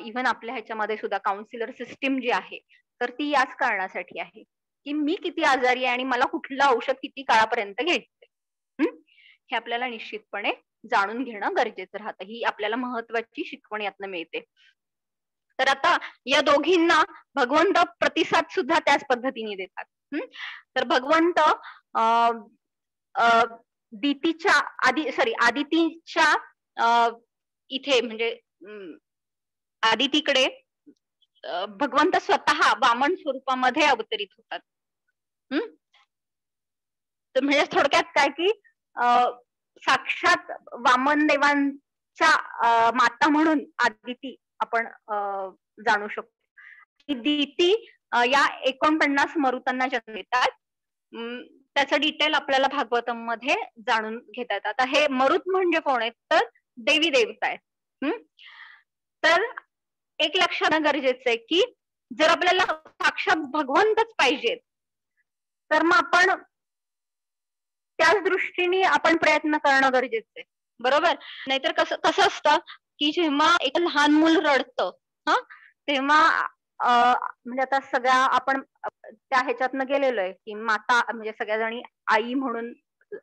इव्हन आपल्या ह्याच्यामध्ये सुद्धा काउन्सिलर सिस्टीम जी आहे तर ती याच कारणासाठी आहे की मी किती आजारी आहे आणि मला कुठलं औषध किती काळापर्यंत घ्यायचंय हे आपल्याला निश्चितपणे जाणून घेणं गरजेचं राहतं. ही आपल्याला महत्वाची शिकवण यातनं मिळते. तर आता या दोघींना भगवंत प्रतिसाद सुद्धा त्याच पद्धतीने देतात. तर भगवंत आदितीच्या इथे म्हणजे आदितीकडे भगवंत स्वतः वामन स्वरूपामध्ये अवतरित होतात. तर म्हणजे थोडक्यात काय की साक्षात वामन देवांच्या माता म्हणून आदिती आपण जाणू शकतो. दिती या 49 मरुतांना जन्म देतात. त्याचं डिटेल आपल्याला भागवतम मध्ये जाणून घेता येतात. आता हे मरुत म्हणजे कोण आहेत तर देवी देवता आहेत. तर एक लक्षात गरजेचं आहे की जर आपल्याला साक्षात भगवंतच पाहिजेत तर मग आपण त्याच दृष्टीने आपण प्रयत्न करणं गरजेचं आहे, बरोबर. नाहीतर कसं असतं की जेव्हा एक लहान मूल रडतं तेव्हा म्हणजे आता सगळ्या आपण त्या ह्याच्यातनं गेलेलो आहे की माता म्हणजे सगळ्या जणी आई म्हणून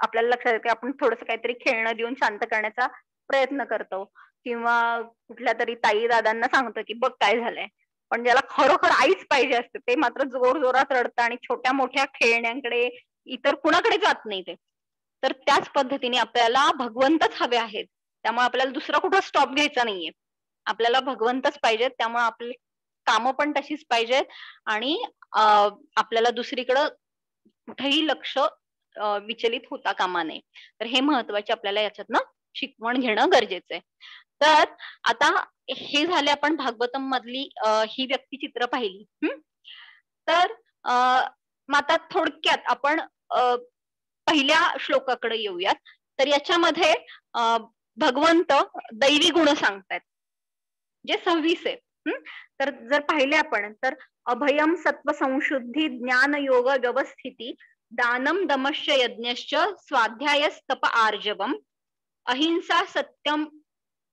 आपल्याला लक्षात येते, आपण थोडस काहीतरी खेळणं देऊन शांत करण्याचा प्रयत्न करतो किंवा कुठल्या तरी ताई दादांना सांगतो की बघ काय झालंय. पण ज्याला खरोखर आईच पाहिजे असते ते मात्र जोर जोरात रडतं आणि छोट्या मोठ्या खेळण्यांकडे इतर कुणाकडे जात नाही ते. तर त्याच पद्धतीने आपल्याला भगवंतच हवे आहेत. त्यामुळे आपल्याला दुसरा कुठं स्टॉप घ्यायचा नाहीये, आपल्याला भगवंतच पाहिजेत. त्यामुळे आपली कामं पण तशीच पाहिजेत आणि आपल्याला दुसरीकडं कुठेही लक्ष विचलित होता कामा नये. तर हे महत्वाचे आपल्याला याच्यातनं शिकवण घेणं गरजेचं आहे. तर आता हे झाले आपण भागवतम मधली ही व्यक्तिचित्र पाहिली. तर आता थोडक्यात आपण पहिल्या श्लोकाकडे येऊयात. तर याच्यामध्ये भगवंत दैवी गुण सांगतायत जे 26 आहे. तर जर पाहिले आपण तर अभयम सत्व संशुद्धी ज्ञान योग व्यवस्थिती दानम दमश्च यज्ञश्च स्वाध्यायस्तप आर्जवम अहिंसा सत्यम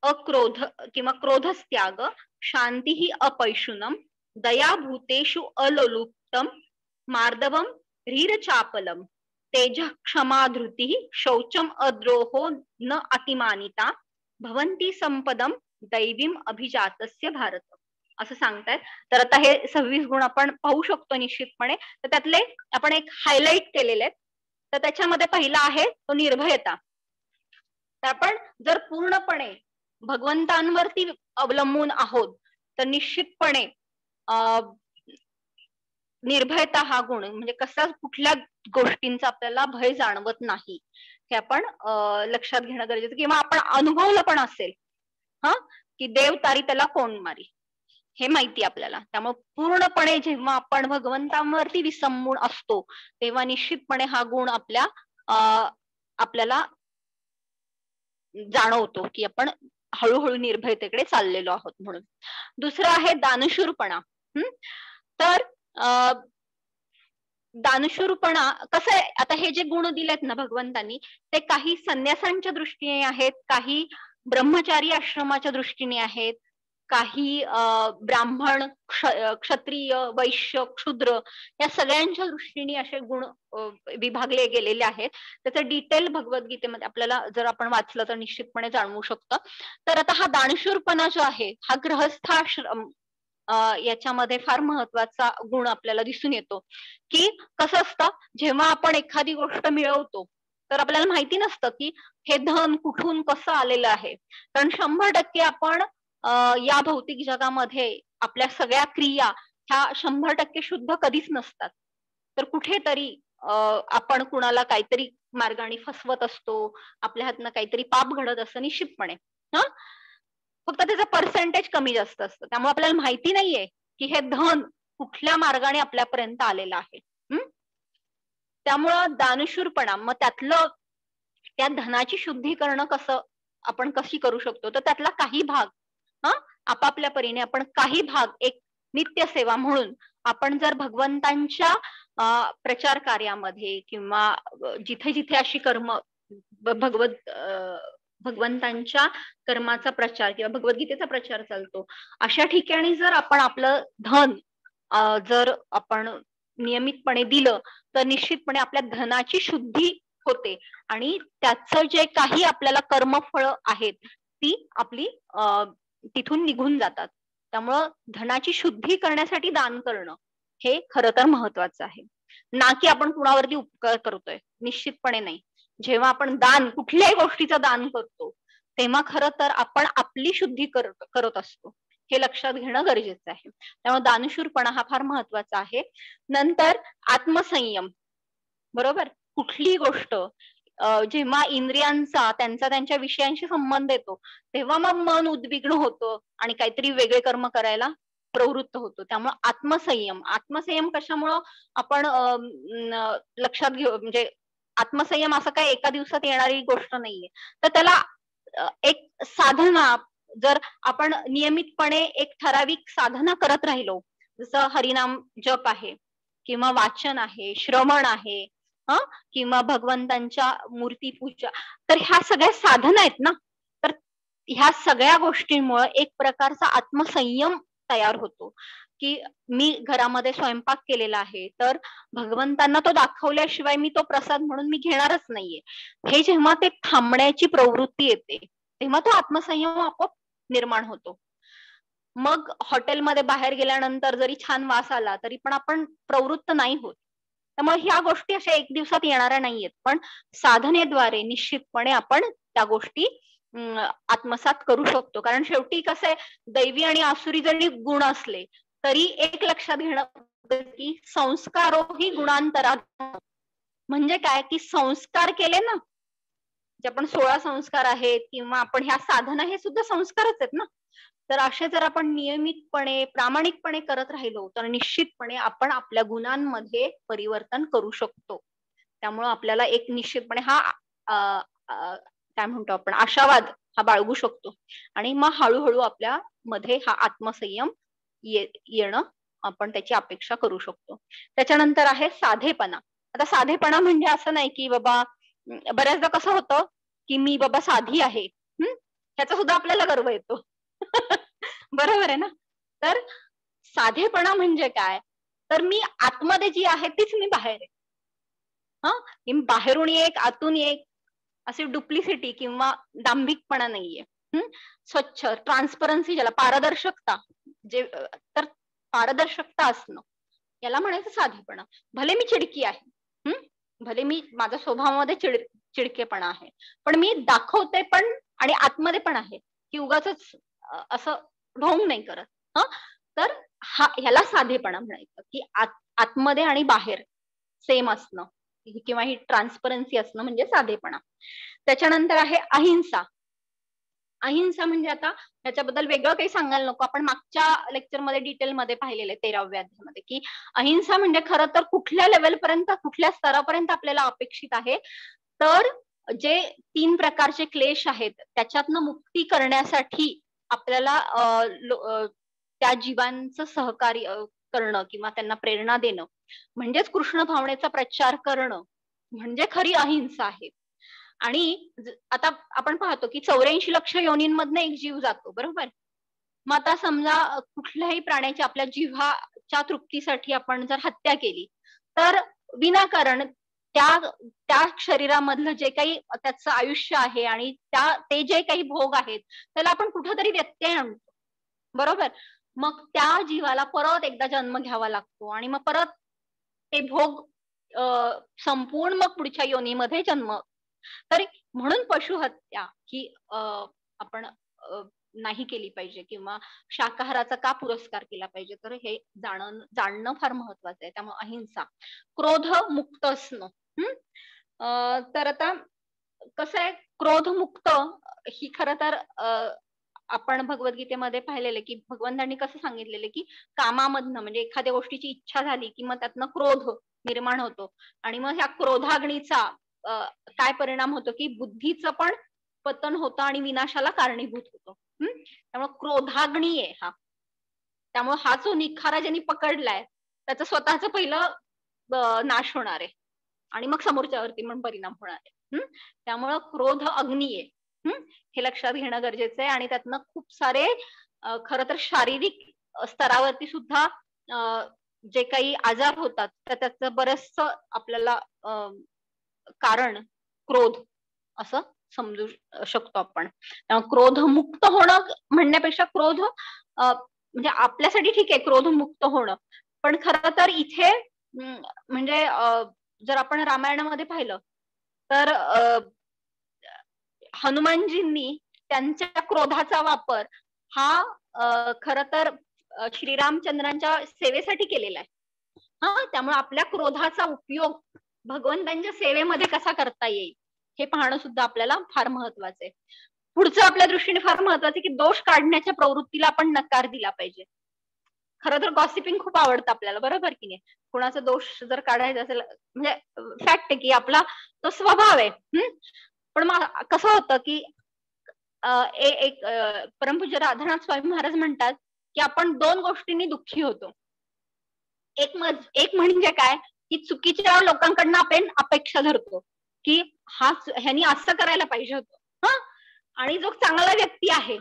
अक्रोध किंवा क्रोधस्त्याग शांती ही अपैशुनम दया भूतेषु अलोलुप्तम मार्दवम ह्रीरचापलम तेज क्षमा धृती शौचम अद्रोहो न अतिमानिता भवंती संपदम दैवीम अभिजातस्य भारत असं सांगतायत. तर आता हे 26 गुण आपण पाहू शकतो निश्चितपणे. तर त्यातले आपण एक हायलाइट केलेले आहेत. तर त्याच्यामध्ये पहिला आहे तो निर्भयता. तर आपण जर पूर्णपणे भगवंतांवरती अवलंबून आहोत तर निश्चितपणे निर्भयता हा गुण म्हणजे कसा कुठल्या गोष्टींचा आपल्याला भय जाणवत नाही हे आपण लक्षात घेणं गरजेचं. किंवा आपण अनुभवलं पण असेल की देव तारी त्याला कोण मारी हे माहिती आपल्याला. त्यामुळे पूर्णपणे जेव्हा आपण भगवंतांवरती विसंबून असतो तेव्हा निश्चितपणे हा गुण आपल्याला जाणवतो की आपण हळूहळू निर्भयतेकडे चाललेलो आहोत म्हणून. दुसरं आहे दानशूरपणा. तर दानशूरपणा कसं आहे, आता हे जे गुण दिलेत ना भगवंतांनी ते काही संन्यासांच्या दृष्टीने आहेत, काही ब्रह्मचारी आश्रमाच्या दृष्टीने आहेत, काही ब्राह्मण क्षत्रिय वैश्य क्षुद्र या सगळ्यांच्या दृष्टीने असे गुण विभागले गेलेले आहेत. त्याचं डिटेल भगवद्गीतेमध्ये आपल्याला जर आपण वाचलं तर निश्चितपणे जाणवू शकतं. तर आता हा दानशूरपणा जो आहे हा गृहस्थाश्रम याच्यामध्ये फार महत्वाचा गुण आपल्याला दिसून येतो. की कसं असतं जेव्हा आपण एखादी गोष्ट मिळवतो तर आपल्याला माहिती नसतं की हे धन कुठून कसं आलेलं आहे. कारण 100% आपण या भौतिक जगामध्ये आपल्या सगळ्या क्रिया ह्या 100% शुद्ध कधीच नसतात. तर कुठेतरी आपण कुणाला काहीतरी मार्गाने फसवत असतो, आपल्या हातनं काहीतरी पाप घडत असतं निश्चितपणे. फक्त त्याचं पर्सेंटेज कमी जास्त असतं. त्यामुळे आपल्याला माहिती नाहीये की हे धन कुठल्या मार्गाने आपल्यापर्यंत आलेलं आहे. त्यामुळं दानशूरपणा मग त्यातलं त्या धनाची शुद्धी करणं आपण कशी करू शकतो. तर त्यातला काही भाग आपापल्या परीने आपण काही भाग एक नित्य सेवा म्हणून आपण जर भगवंतांच्या प्रचार कार्यामध्ये किंवा जिथे जिथे अशी कर्म भगवंतांच्या कर्माचा प्रचार किंवा भगवद्गीतेचा प्रचार चालतो अशा ठिकाणी जर आपण आपलं धन जर आपण नियमितपणे दिलं तर निश्चितपणे आपल्या धनाची शुद्धी होते आणि त्याचं जे काही आपल्याला कर्मफळ आहेत ती आपली तिथून निघून जातात. त्यामुळं धनाची शुद्धी करण्यासाठी दान करणं हे खरं तर महत्वाचं आहे, ना की आपण कुणावरती उपकार करतोय, निश्चितपणे नाही. जेव्हा आपण दान, कुठल्याही गोष्टीचं दान करतो, तेव्हा खरं तर आपण आपली शुद्धी करत असतो, हे लक्षात घेणं गरजेचं आहे. त्यामुळे दानशूरपणा हा फार महत्वाचा आहे. नंतर आत्मसंयम, बरोबर. कुठली गोष्ट जेव्हा इंद्रियांचा त्यांच्या विषयांशी संबंध येतो, तेव्हा मग मन उद्विग्न होतं आणि काहीतरी वेगळे कर्म करायला प्रवृत्त होतो. त्यामुळे आत्मसंयम कशामुळं आपण लक्षात घेऊ, म्हणजे आत्मसंयम असं काय एका दिवसात येणारी गोष्ट नाहीये. तर त्याला एक साधना, जर आपण नियमितपणे एक ठराविक साधना करत राहिलो, जसं हरिनाम जप आहे किंवा वाचन आहे, श्रवण आहे, किंवा भगवंतांच्या मूर्ती पूजा, तर ह्या सगळ्या साधना आहेत ना, तर ह्या सगळ्या गोष्टींमुळे एक प्रकारचा आत्मसंयम तयार होतो, की मी घरामध्ये स्वयंपाक केलेला आहे, तर भगवंतांना तो दाखवल्याशिवाय मी तो प्रसाद म्हणून मी घेणारच नाहीये. हे जेव्हा ते थांबण्याची प्रवृत्ती येते, तेव्हा तो आत्मसंयम आपोआप निर्माण होतो. मग हॉटेलमध्ये बाहेर गेल्यानंतर जरी छान वास आला तरी पण आपण प्रवृत्त नाही होत. त्यामुळे ह्या गोष्टी अशा एक दिवसात येणाऱ्या नाहीयेत, पण साधनेद्वारे निश्चितपणे आपण त्या गोष्टी आत्मसात करू शकतो. कारण शेवटी कसं आहे, दैवी आणि आसुरी जरी गुण असले तरी एक लक्षात घेणं की संस्कारोही गुणांतरा, म्हणजे काय की संस्कार केले ना, जे आपण 16 संस्कार आहेत किंवा आपण ह्या साधना, हे सुद्धा संस्कारच आहेत ना. तर असे जर आपण नियमितपणे प्रामाणिकपणे करत राहिलो तर निश्चितपणे आपण आपल्या गुणांमध्ये परिवर्तन करू शकतो. त्यामुळं आपल्याला एक निश्चितपणे हा काय म्हणतो आपण, आशावाद हा बाळगू शकतो आणि मग हळूहळू आपल्या मध्ये हा आत्मसंयम येणं आपण त्याची अपेक्षा करू शकतो. त्याच्यानंतर आहे साधेपणा. आता साधेपणा म्हणजे असं नाही की बाबा, बऱ्याचदा कसं होतं की मी बाबा साधी आहे, ह्याचा सुद्धा आपल्याला गर्व येतो. बरोबर आहे ना. तर साधेपणा म्हणजे काय, तर मी आतमध्ये जी आहे तीच मी बाहेर आहे. बाहेरून एक आतून एक अशी डुप्लिसिटी किंवा दांभिकपणा नाहीये. स्वच्छ, ट्रान्सपरन्सी, ज्याला पारदर्शकता, जे तर पारदर्शकता असणं, याला म्हणायचं साधेपणा. भले मी चिडकी आहे, भले मी माझ्या स्वभावामध्ये चिडकेपणा आहे, पण मी दाखवते पण आणि आतमध्ये पण आहे, की उगाच असं ढोंग नाही करत. तर ह्याला साधेपणा म्हणायचं, की आतमध्ये आणि बाहेर सेम असणं किंवा ही ट्रान्सपरन्सी असणं म्हणजे साधेपणा. त्याच्यानंतर आहे अहिंसा. अहिंसा म्हणजे आता त्याच्याबद्दल वेगळं काही सांगायला नको, आपण मागच्या लेक्चरमध्ये डिटेलमध्ये पाहिलेलं आहे 13व्या अध्यायामध्ये, की अहिंसा म्हणजे खरं तर कुठल्या लेवलपर्यंत, कुठल्या स्तरापर्यंत आपल्याला अपेक्षित आहे, तर जे 3 प्रकारचे क्लेश आहेत त्याच्यातनं मुक्ती करण्यासाठी आपल्याला त्या जीवांचं सहकार्य करणं किंवा त्यांना प्रेरणा देणं, म्हणजेच कृष्ण भावनेचा प्रचार करणं, म्हणजे खरी अहिंसा आहे. आणि आता आपण पाहतो की 84 लक्ष योनींमधनं एक जीव जातो, बरोबर. मग आता समजा कुठल्याही प्राण्याची आपल्या जीवाच्या तृप्तीसाठी आपण जर हत्या केली, तर विनाकारण त्या शरीरामधलं जे काही त्याचं आयुष्य आहे आणि ते जे काही भोग आहेत त्याला आपण कुठंतरी व्यत्यय आणतो, बरोबर. मग त्या जीवाला परत एकदा जन्म घ्यावा लागतो आणि मग परत ते भोग संपूर्ण मग पुढच्या योनीमध्ये जन्म. तर म्हणून पशुहत्या ही आपण नाही केली पाहिजे किंवा शाकाहाराचा का पुरस्कार केला पाहिजे, तर हे जाणणं फार महत्वाचं आहे. त्यामुळे अहिंसा, क्रोध मुक्त असणं. तर आता कसं आहे, क्रोध मुक्त ही खरं तर आपण भगवद्गीतेमध्ये पाहिलेलं की भगवंतांनी कसं सांगितलेलं की कामामधनं, म्हणजे एखाद्या गोष्टीची इच्छा झाली की मग त्यातनं क्रोध निर्माण होतो आणि मग ह्या क्रोधाग्नीचा काय परिणाम होतो की बुद्धीचं पण पतन होतं आणि विनाशाला कारणीभूत होतो. त्यामुळे क्रोधाग्नी आहे हा. त्यामुळे हा जो निखारा ज्यांनी पकडलाय त्याचं स्वतःच पहिलं नाश होणार आहे आणि मग समोरच्यावरती पण परिणाम होणार आहे. त्यामुळं क्रोध अग्नी आहे, हे लक्षात घेणं गरजेचं आहे. आणि त्यातनं खूप सारे खरं तर शारीरिक स्तरावरती सुद्धा जे काही आजार होतात तर त्याचं बरंचसं आपल्याला कारण क्रोध असं समजू शकतो आपण. क्रोध मुक्त होणं म्हणण्यापेक्षा क्रोध म्हणजे आपल्यासाठी ठीक आहे क्रोधमुक्त होणं, पण खरं तर इथे म्हणजे जर आपण रामायणामध्ये पाहिलं तर हनुमानजींनी त्यांच्या क्रोधाचा वापर हा खर तर श्रीरामचंद्रांच्या सेवेसाठी केलेला आहे. हा, त्यामुळे आपल्या क्रोधाचा उपयोग भगवंतांच्या सेवेमध्ये कसा करता येईल हे पाहणं सुद्धा आपल्याला फार महत्वाचं आहे. पुढचं आपल्या दृष्टीने फार महत्वाचं आहे की दोष काढण्याच्या प्रवृत्तीला आपण नकार दिला पाहिजे. खरं तर गॉसिपिंग खूप आवडतं आपल्याला, बरोबर की नाही? कुणाचा दोष जर काढायचा असेल, म्हणजे फॅक्ट आहे की आपला तो स्वभाव आहे. पण मग कसं होतं की एक परमपूज्य राधानाथ स्वामी महाराज म्हणतात की आपण दोन गोष्टींनी दुःखी होतो. एक म्हणजे काय की चुकीच्या लोकांकडनं आपण अपेक्षा धरतो की ह्यानी असं करायला पाहिजे होतं. आणि जो चांगला व्यक्ती आहे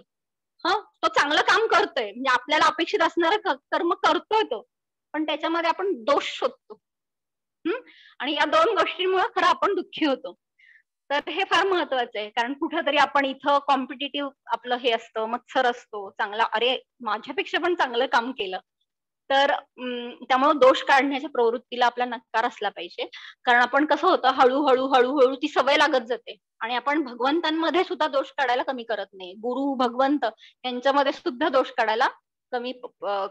तो चांगलं काम करतोय, म्हणजे आपल्याला अपेक्षित असणारं कर्म करतोय तो, पण त्याच्यामध्ये आपण दोष शोधतो. आणि या दोन गोष्टींमुळे खरं आपण दुःखी होतो. तर हे फार महत्वाचं आहे, कारण कुठंतरी आपण इथं कॉम्पिटिटिव्ह आपलं हे असतं, मत्सर असतो चांगला, अरे माझ्यापेक्षा पण चांगलं काम केलं. तर त्यामुळे दोष काढण्याच्या प्रवृत्तीला आपला नकार असला पाहिजे. कारण आपण कसं होतं, हळूहळू ती सवय लागत जाते आणि आपण भगवंतांमध्ये सुद्धा दोष काढायला कमी करत नाही. गुरु भगवंत यांच्यामध्ये सुद्धा दोष काढायला कमी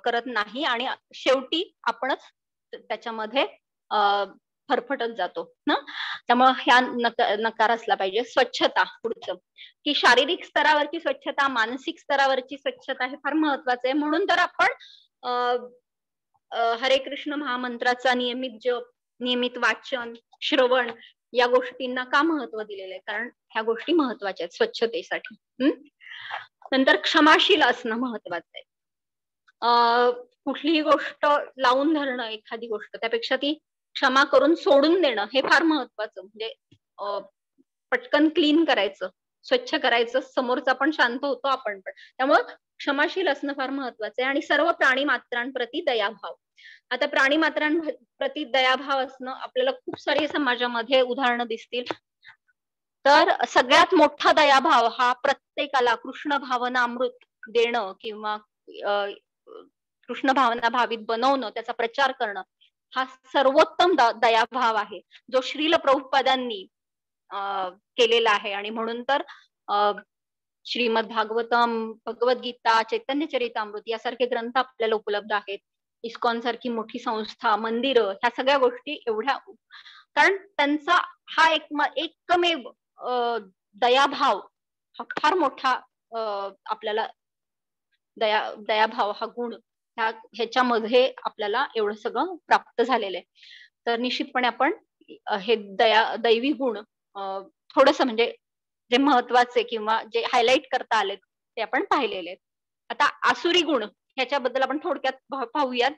करत नाही आणि शेवटी आपणच त्याच्यामध्ये फरफटत जातो ना. त्यामुळे ह्या नकार असला पाहिजे. स्वच्छता पुढचं की शारीरिक स्तरावरची स्वच्छता, मानसिक स्तरावरची स्वच्छता हे फार महत्वाचं आहे. म्हणून तर आपण हरे कृष्ण महामंत्राचा नियमित जप, नियमित वाचन, श्रवण या गोष्टींना का महत्व दिलेलं आहे? कारण ह्या गोष्टी महत्वाच्या आहेत स्वच्छतेसाठी. नंतर क्षमाशील असणं महत्वाचं आहे. कुठलीही गोष्ट लावून धरणं, एखादी गोष्ट, त्यापेक्षा ती क्षमा करून सोडून देणं हे फार महत्वाचं. म्हणजे पटकन क्लीन करायचं, स्वच्छ करायचं, समोरचा पण शांत होतो, आपण पण. त्यामुळं क्षमाशील असणं फार महत्वाचं आहे. आणि सर्व प्राणी मात्रांप्रती दयाभाव. आता प्राणी मात्रांप्रती दयाभाव असणं आपल्याला खूप सारी समाजामध्ये उदाहरणं दिसतील. तर सगळ्यात मोठा दयाभाव हा प्रत्येकाला कृष्ण भावना अमृत देणं किंवा कृष्ण भावना भावित बनवणं, त्याचा प्रचार करणं हा सर्वोत्तम दयाभाव आहे, जो श्रील प्रभुपादांनी केलेला आहे. आणि म्हणून तर श्रीमद भागवतम, भगवद्गीता, चैतन्य चरितामृत यासारखे ग्रंथ आपल्याला उपलब्ध आहेत. इस्कॉन सारखी मोठी संस्था, मंदिरं, ह्या सगळ्या गोष्टी एवढ्या, कारण त्यांचा हा एकमेव दयाभाव हा फार मोठा आपल्याला दयाभाव हा गुण ह्याच्यामध्ये आपल्याला एवढं सगळं प्राप्त झालेलं आहे. तर निश्चितपणे आपण हे दैवी गुण थोडस म्हणजे जे महत्वाचे किंवा जे हायलाइट करता आलेत ते आपण पाहिलेले आहेत. आता आसुरी गुण ह्याच्याबद्दल आपण थोडक्यात पाहूयात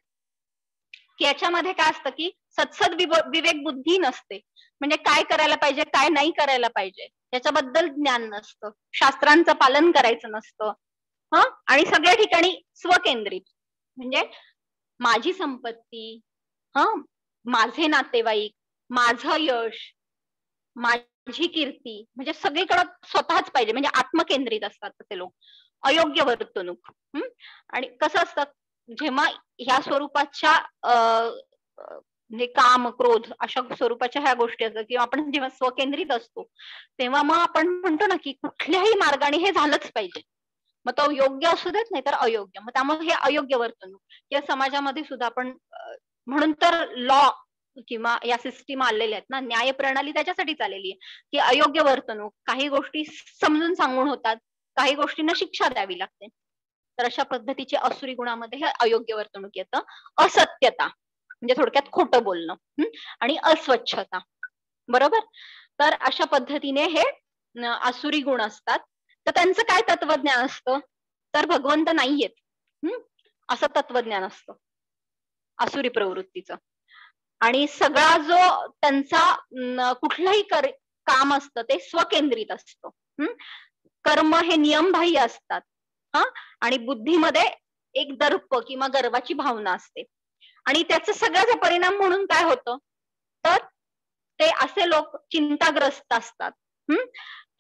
की याच्यामध्ये काय असतं की सत्सद विवेक बुद्धी नसते. म्हणजे काय करायला पाहिजे, काय नाही करायला पाहिजे याच्याबद्दल ज्ञान नसतं, शास्त्रांचं पालन करायचं नसतं. आणि सगळ्या ठिकाणी स्वकेंद्रित, म्हणजे माझी संपत्ती, माझे नातेवाईक, माझं यश, माझी कीर्ती, म्हणजे सगळीकडे स्वतःच पाहिजे, म्हणजे आत्मकेंद्रित असतात ते लोक. अयोग्य वर्तणूक. आणि कसं असतं, जेव्हा ह्या स्वरूपाच्या म्हणजे काम, क्रोध अशा स्वरूपाच्या ह्या गोष्टी असतात किंवा आपण जेव्हा स्वकेंद्रित असतो तेव्हा मग आपण म्हणतो ना की कुठल्याही मार्गाने हे झालंच पाहिजे, मग तो योग्य असू देत नाही तर अयोग्य. मग त्यामुळे हे अयोग्य वर्तणूक या समाजामध्ये सुद्धा आपण, म्हणून तर लॉ किंवा या सिस्टीम आलेल्या आहेत ना, न्याय प्रणाली त्याच्यासाठीच आलेली आहे की अयोग्य वर्तणूक, काही गोष्टी समजून सांगून होतात, काही गोष्टींना शिक्षा द्यावी लागते. तर अशा पद्धतीचे आसुरी गुणामध्ये हे अयोग्य वर्तणूक येतं. असत्यता म्हणजे थोडक्यात खोटं बोलणं आणि अस्वच्छता, बरोबर. तर अशा पद्धतीने हे आसुरी गुण असतात. तर त्यांचं काय तत्वज्ञान असतं, तर भगवंत नाहीयेत असं तत्वज्ञान असतं आसुरी प्रवृत्तीचं. आणि सगळा जो त्यांचा कुठलंही काम असतं ते स्वकेंद्रित असतं. कर्म हे नियमबाह्य असतात. आणि बुद्धीमध्ये एक दर्प किंवा गर्वाची भावना असते. आणि त्याचा सगळ्याचा परिणाम म्हणून काय होतं, तर ते असे लोक चिंताग्रस्त असतात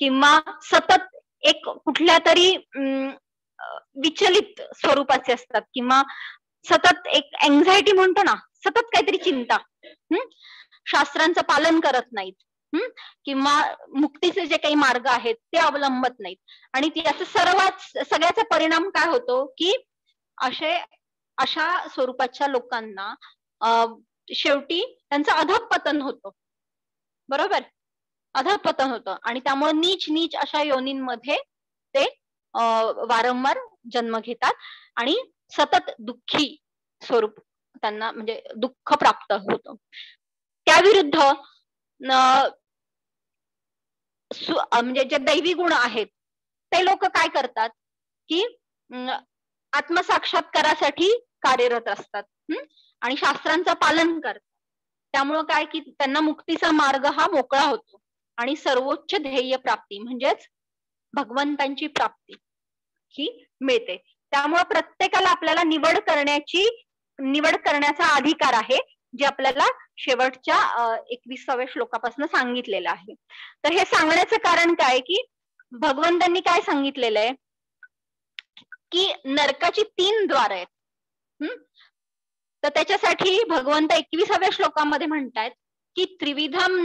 किंवा सतत एक कुठल्या तरी विचलित स्वरूपाचे असतात किंवा सतत एक अँझायटी म्हणतो ना, सतत काहीतरी चिंता, शास्त्रांचं पालन करत नाहीत, किंवा मुक्तीचे जे काही मार्ग आहेत ते अवलंबत नाहीत. आणि याचा सगळ्याचा परिणाम काय होतो की अशा स्वरूपाच्या लोकांना शेवटी त्यांचं अधःपतन होतं. बरोबर, अधःपतन होतं आणि त्यामुळे नीच नीच अशा योनींमध्ये ते वारंवार जन्म घेतात आणि सतत दुःखी स्वरूप त्यांना म्हणजे दुःख प्राप्त होतं. त्याविरुद्ध म्हणजे जे दैवी गुण आहेत ते लोक काय करतात की आत्मसाक्षात्कारासाठी कार्यरत असतात आणि शास्त्रांचं पालन करतात. त्यामुळं काय की त्यांना मुक्तीचा मार्ग हा मोकळा होतो आणि सर्वोच्च ध्येय प्राप्ती म्हणजेच भगवंतांची प्राप्ती ही मिळते. त्यामुळे प्रत्येकाला आपल्याला निवड करण्याचा अधिकार आहे, जे आपल्याला शेवटच्या 21व्या श्लोकापासून सांगितलेलं आहे. तर हे सांगण्याचं कारण काय की भगवंतांनी काय सांगितलेलं आहे की नरकाची 3 द्वार आहेत. तर त्याच्यासाठी भगवंत 21व्या श्लोकामध्ये म्हणतात की त्रिविधम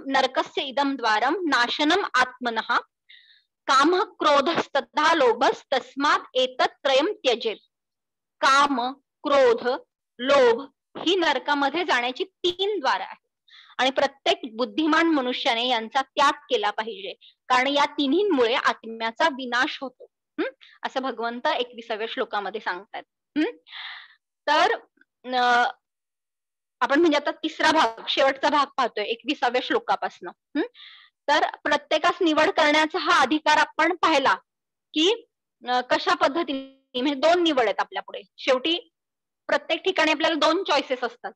नरकस्य इदम द्वारम नाशनम आत्मनः काम क्रोधस्तथा लोभस्तस्मात् एतत् त्रयम त्यजेत. काम, क्रोध, लोभ ही नरकामध्ये जाण्याची 3 द्वार आहेत आणि प्रत्येक बुद्धिमान मनुष्याने यांचा त्याग केला पाहिजे, कारण या तिन्हींमुळे आत्म्याचा विनाश होतो, असं भगवंत 21व्या श्लोकामध्ये सांगतात. तर आपण म्हणजे आता 3रा भाग, शेवटचा भाग पाहतोय 21व्या श्लोकापासून. तर प्रत्येकास निवड करण्याचा हा अधिकार आपण पाहिला की कशा पद्धतीने, म्हणजे 2 निवड आहेत आपल्या पुढे. शेवटी प्रत्येक ठिकाणी आपल्याला 2 चॉईसेस असतात,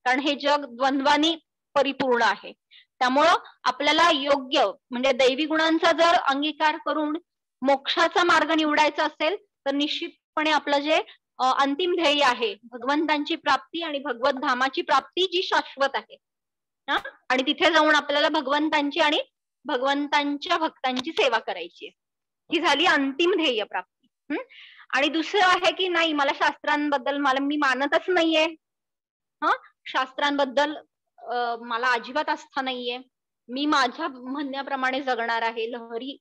कारण हे जग द्वंद्वानी परिपूर्ण आहे. त्यामुळं आपल्याला योग्य म्हणजे दैवी गुणांचा जर अंगीकार करून मोक्षाचा मार्ग निवडायचा असेल तर निश्चितपणे आपलं जे अंतिम ध्येय आहे भगवंतांची प्राप्ती आणि भगवत धामाची प्राप्ती जी शाश्वत आहे, आणि तिथे जाऊन आपल्याला भगवंतांची आणि भगवंतांच्या भक्तांची सेवा करायची आहे. ही झाली अंतिम ध्येय प्राप्ती. आणि दुसरं आहे की नाही, मला शास्त्रांबद्दल मी मानतच नाहीये, शास्त्रांबद्दल मला अजिबात आस्था नाहीये, मी माझ्या म्हणण्याप्रमाणे जगणार आहे. लहरी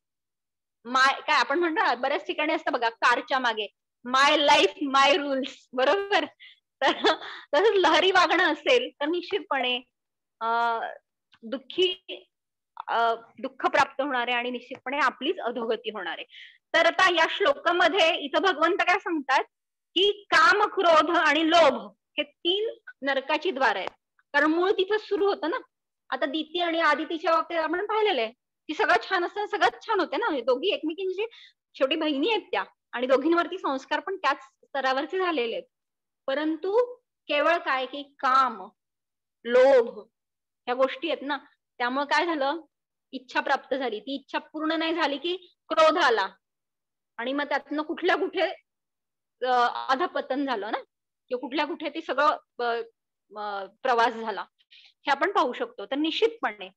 काय आपण म्हणतो ना, बऱ्याच ठिकाणी असतं बघा, कारच्या मागे माय लाईफ माय रूल्स, बरोबर. तर तसंच लहरी वागणं असेल तर निश्चितपणे दुःख प्राप्त होणार आहे आणि निश्चितपणे आपलीच अधोगती होणार आहे. तर आता या श्लोकामध्ये इथं भगवंत काय सांगतात की काम, क्रोध आणि लोभ हे 3 नरकाची द्वार आहेत. कारण मूळ तिथं सुरू होतं ना. आता दिती आणि आदितीच्या बाबतीत आपण पाहिलेलं आहे की सगळं छान असताना सगळंच छान होते ना, दोघी एकमेकींची शेवटी बहिणी आहेत त्या आणि दोघींवरती संस्कार पण त्याच स्तरावरचे झालेले आहेत. परंतु केवळ काय की काम, लोभ ह्या गोष्टी आहेत ना, त्यामुळे काय झालं, इच्छा प्राप्त झाली. ती इच्छा पूर्ण नाही झाली की क्रोध आला आणि मग त्यातनं कुठल्या कुठे अधपतन झालं ना, किंवा कुठल्या कुठे ते सगळं प्रवास झाला, हे आपण पाहू शकतो. तर निश्चितपणे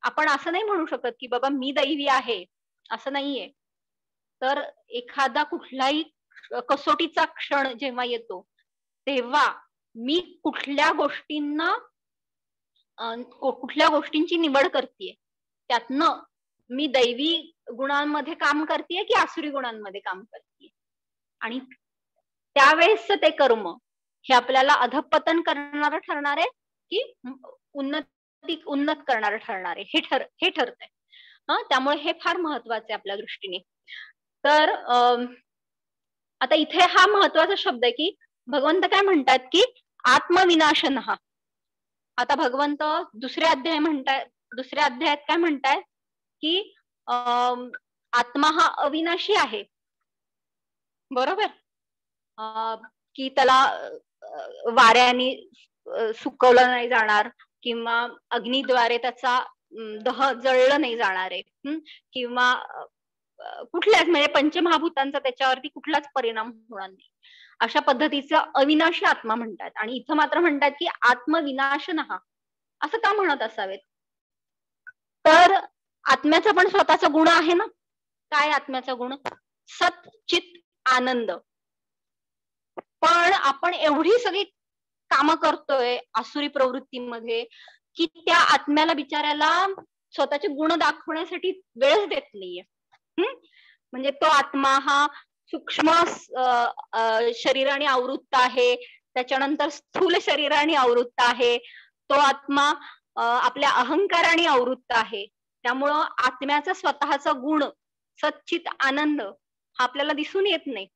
आपण असं नाही म्हणू शकत की बाबा मी दैवी आहे, असं नाहीये. तर एखादा कुठलाही कसोटीचा क्षण जेव्हा येतो तेव्हा मी कुठल्या गोष्टींची निवड करतेय, त्यातनं मी दैवी गुणांमध्ये काम करतेय की आसुरी गुणांमध्ये काम करतेय, आणि त्यावेळेस ते कर्म हे आपल्याला अधपतन करणारं ठरणार आहे की उन्नत करणारं ठरणार आहे, हे ठरतंय. त्यामुळे हे फार महत्वाचं आहे आपल्या दृष्टीने. तर आता इथे हा महत्वाचा शब्द आहे की भगवंत काय म्हणतात की आत्मविनाशनः. आता भगवंत दुसऱ्या अध्यायात काय म्हणतायत की आत्मा हा अविनाशी आहे, बरोबर. की त्याला वाऱ्याने सुकवलं नाही जाणार किंवा अग्नीद्वारे त्याचा दह जळलं नाही जाणार आहे, किंवा कुठल्याच म्हणजे पंचमहाभूतांचा त्याच्यावरती कुठलाच परिणाम होणार नाही, अशा पद्धतीचं अविनाशी आत्मा म्हणतात. आणि इथं मात्र म्हणतात की आत्मविनाशनः. असं का म्हणत असावेत, तर आत्म्याचा पण स्वतःचा गुण आहे ना. काय आत्म्याचा गुण? सत चित आनंद. पण आपण एवढी सगळी कामं करतोय आसुरी प्रवृत्तीमध्ये की त्या आत्म्याला बिचाऱ्याला स्वतःचे गुण दाखवण्यासाठी वेळच देत नाहीये. म्हणजे तो आत्मा हा सूक्ष्म शरीराने आवृत्त आहे, त्याच्यानंतर स्थूल शरीराने आवृत्त आहे, तो आत्मा आपल्या अहंकाराने आवृत्त आहे. त्यामुळं आत्म्याचा स्वतःचा गुण सच्चित आनंद हा आपल्याला दिसून येत नाही.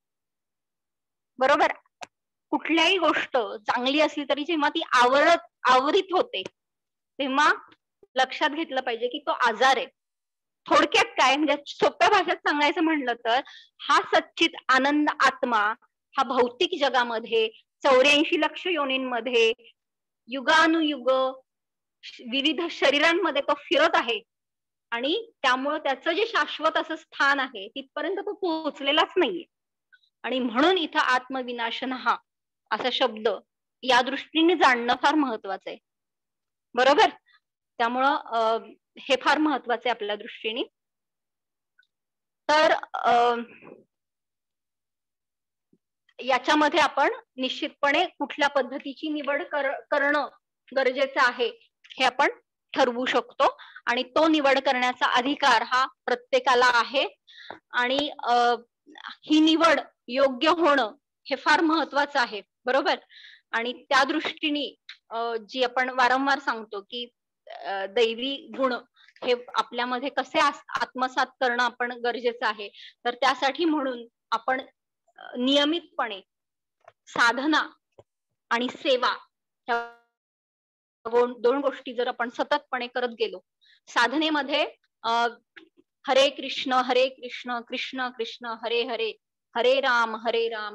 बरोबर? कुठल्याही गोष्ट चांगली असली तरी जेव्हा ती आवरित होते तेव्हा लक्षात घेतलं पाहिजे की तो आजार आहे. थोडक्यात काय, म्हणजे सोप्या भाषेत सांगायचं म्हणलं तर हा सच्चित आनंद आत्मा हा भौतिक जगामध्ये 84 लक्ष योनींमध्ये युगानुयुग विविध शरीरांमध्ये तो फिरत आहे आणि त्यामुळं त्याचं जे शाश्वत असं स्थान आहे तिथपर्यंत तो पोहोचलेलाच नाहीये. आणि म्हणून इथं आत्मविनाशन हा असा शब्द या दृष्टीने जाणणं फार महत्वाचं आहे. बरोबर? त्यामुळं हे फार महत्वाचं आहे आपल्या दृष्टीने. तर याच्यामध्ये आपण निश्चितपणे कुठल्या पद्धतीची निवड करणं गरजेचं आहे हे आपण ठरवू शकतो आणि तो निवड करण्याचा अधिकार हा प्रत्येकाला आहे. आणि ही निवड योग्य होणं हे फार महत्वाचं आहे. बरोबर? आणि त्या दृष्टीने जी आपण वारंवार सांगतो की दैवी गुण हे आपल्यामध्ये कसे आत्मसात करणं आपण गरजेचं आहे, तर त्यासाठी म्हणून आपण नियमितपणे साधना आणि सेवा दोन गोष्टी जर आपण सततपणे करत गेलो, साधनेमध्ये हरे कृष्ण कृष्ण कृष्ण हरे हरे, हरे राम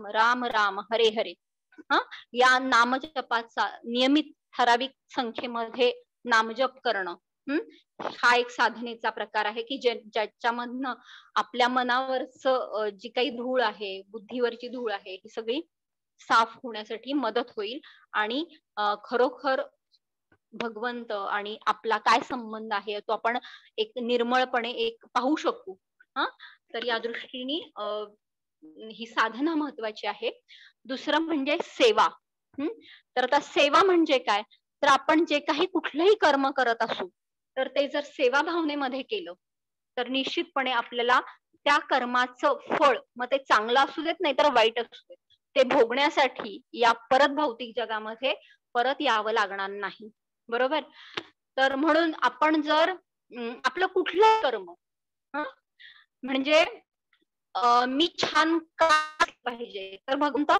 राम राम हरे हरे, या नामजपाचा नियमित ठराविक संख्येमध्ये नामजप करणं, हा एक साधनेचा प्रकार आहे की ज्याच्यामधनं आपल्या मनावरच जी काही धूळ आहे, बुद्धीवरची धूळ आहे, ही सगळी साफ होण्यासाठी मदत होईल आणि खरोखर भगवंत आणि आपला काय संबंध आहे तो आपण एक निर्मळपणे एक पाहू शकू. तर या दृष्टीने ही साधना महत्वाची आहे. दुसरं म्हणजे सेवा. तर आता सेवा म्हणजे काय, तर आपण जे काही कुठलंही कर्म करत असू तर ते जर सेवा भावनेमध्ये केलं तर निश्चितपणे आपल्याला त्या कर्माचं फळ, मग ते चांगलं असू देत नाही तर वाईट असू देत, ते भोगण्यासाठी या परत भौतिक जगामध्ये परत यावं लागणार नाही. बरोबर? तर म्हणून आपण जर आपलं कुठलं कर्म म्हणजे मी छान का पाहिजे, तर भगवंत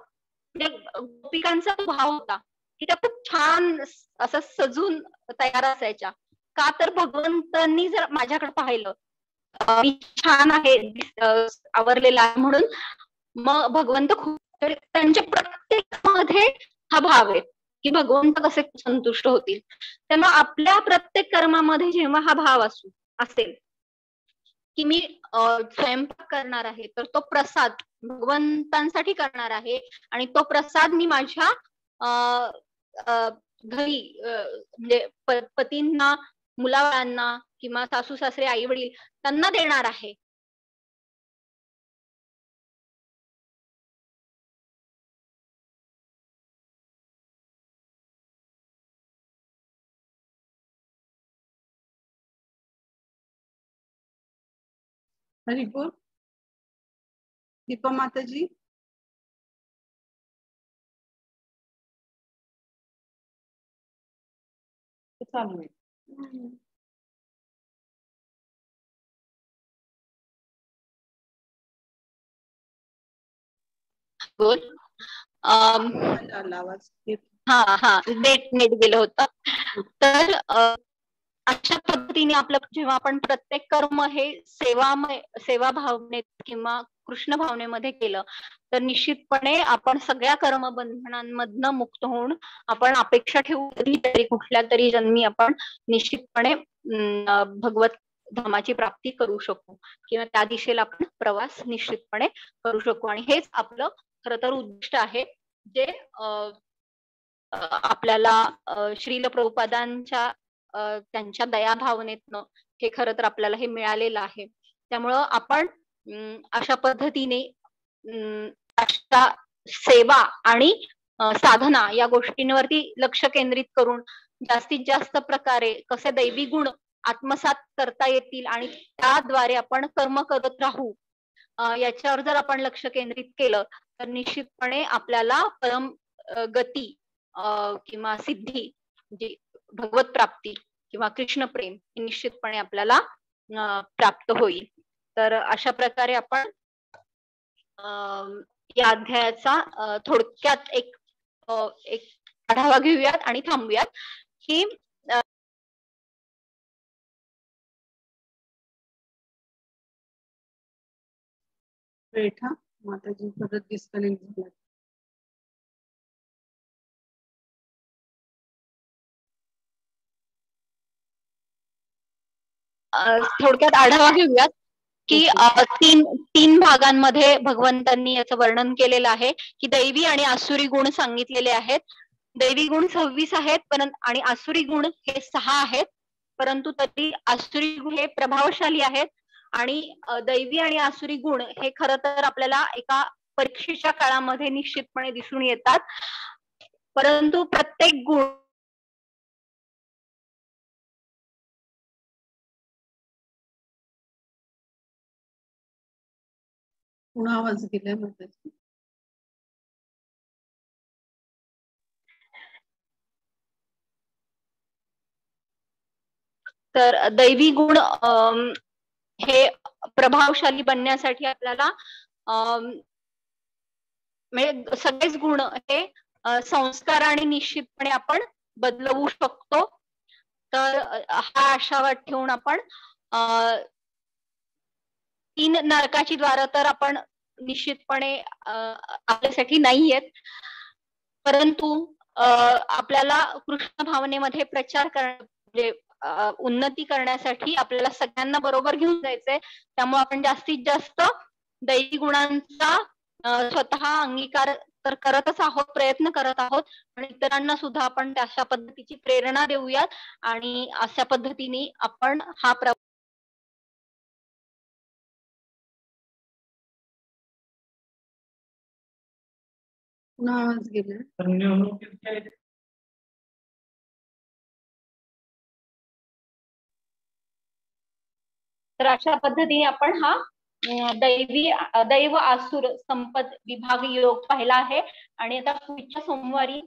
गोपिकांचा भाव होता की त्या खूप छान असं सजून तयार असायच्या का, तर भगवंतांनी जर माझ्याकडे पाहिलं मी छान आहे आवरलेला आहे म्हणून मग भगवंत खूप, त्यांच्या प्रत्येक मध्ये हा भाव आहे की भगवंत कसे संतुष्ट होतील. त्यामुळे आपल्या प्रत्येक कर्मामध्ये जेव्हा हा भाव असेल की मी स्वयंपाक करणार आहे तर तो प्रसाद भगवंतांसाठी करणार आहे आणि तो प्रसाद मी माझ्या घरी म्हणजे पतींना, मुलाबाळांना किंवा सासू सासरे आई वडील त्यांना देणार आहे. हरिपूर दीपा माताजी. चालू आहे. बोल. हा नेट गेलं होतं. तर अशा पद्धतीने आपलं जेव्हा आपण प्रत्येक कर्म हे सेवा भावनेत किंवा कृष्ण भावनेमध्ये केलं तर निश्चितपणे आपण सगळ्या कर्मबंधनांमधनं मुक्त होऊन आपण अपेक्षा ठेवू तरी कुठल्या तरी जन्मी आपण निश्चितपणे भगवत धामाची प्राप्ती करू शकू किंवा त्या दिशेला आपण प्रवास निश्चितपणे करू शकू. आणि हेच आपलं खरं तर उद्दिष्ट आहे जे आपल्याला श्रील प्रभुपादांच्या त्यांच्या दया भावनेतनं हे खरं तर आपल्याला हे मिळालेलं आहे. त्यामुळं आपण अशा पद्धतीने अशा सेवा आणि साधना या गोष्टींवरती लक्ष केंद्रित करून जास्तीत जास्त प्रकारे कसे दैवी गुण आत्मसात करता येतील आणि त्याद्वारे आपण कर्म करत राहू, याच्यावर जर आपण लक्ष केंद्रित केलं तर निश्चितपणे आपल्याला परम गती किंवा सिद्धी म्हणजे भगवत प्राप्ती किंवा कृष्ण प्रेम हे निश्चितपणे आपल्याला प्राप्त होईल. तर अशा प्रकारे आपण या अध्यायाचा थोडक्यात एक आढावा घेऊयात आणि थांबूयात की रेखा माताजी परत डिस्कनेक्ट झाला. थोडक्यात आढावा घेऊयात की तीन भागांमध्ये भगवंतांनी याचं वर्णन केलेलं आहे की दैवी आणि आसुरी गुण सांगितलेले आहेत. दैवी गुण 26 आहेत आणि आसुरी गुण हे 6 आहेत, परंतु तरी आसुरी गुण हे प्रभावशाली आहेत आणि दैवी आणि आसुरी गुण हे खरं तर आपल्याला एका परीक्षेच्या काळामध्ये निश्चितपणे दिसून येतात, परंतु प्रत्येक गुण पुन्हा आवाज गेलाय माताजी. तर दैवी गुण हे प्रभावशाली बनण्यासाठी आपल्याला म्हणजे सगळेच गुण हे संस्काराने निश्चितपणे आपण बदलवू शकतो. तर हा आशावाद ठेवून आपण 3 नरकाची द्वार तर आपण निश्चितपणे आपल्यासाठी नाही आहेत, परंतु आपल्याला कृष्ण भावनेमध्ये प्रचार म्हणजे उन्नती करण्यासाठी आपल्याला सगळ्यांना बरोबर घेऊन जायचंय. त्यामुळे आपण जास्तीत जास्त दैवी गुणांचा स्वतः अंगीकार तर करतच आहोत, प्रयत्न करत आहोत, आणि इतरांना सुद्धा आपण अशा पद्धतीची प्रेरणा देऊयात आणि अशा पद्धतीने आपण हा पुन्हा आवाज गेलाय. तर अशा पद्धतीने आपण हा दैव आसुर संपद विभाग योग पाहिला आहे. आणि आता पुढच्या सोमवारी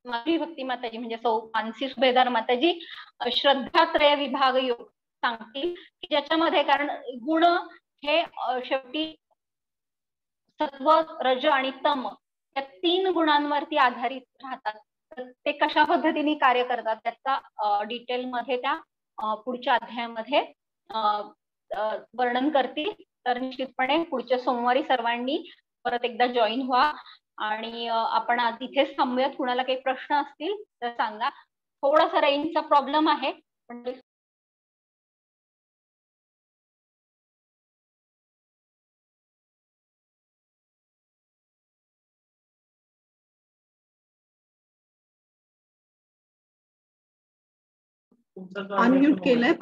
माधुरी भक्ती माताजी म्हणजे सौ मानसी सुभेदार माताजी श्रद्धात्रय विभाग योग सांगतील की ज्याच्यामध्ये, कारण गुण हे शेवटी सत्व, रज आणि तम या 3 गुणांवरती आधारित राहतात. तर ते कशा पद्धतीने कार्य करतात त्याचा डिटेल मध्ये त्या पुढच्या अध्यायामध्ये वर्णन करतील. तर निश्चितपणे पुढच्या सोमवारी सर्वांनी परत एकदा जॉईन व्हा आणि आपण आज इथेच थांबूयात. कुणाला काही प्रश्न असतील तर सांगा. थोडासा रेंजचा प्रॉब्लेम आहे पण अनम्यूट केलंय.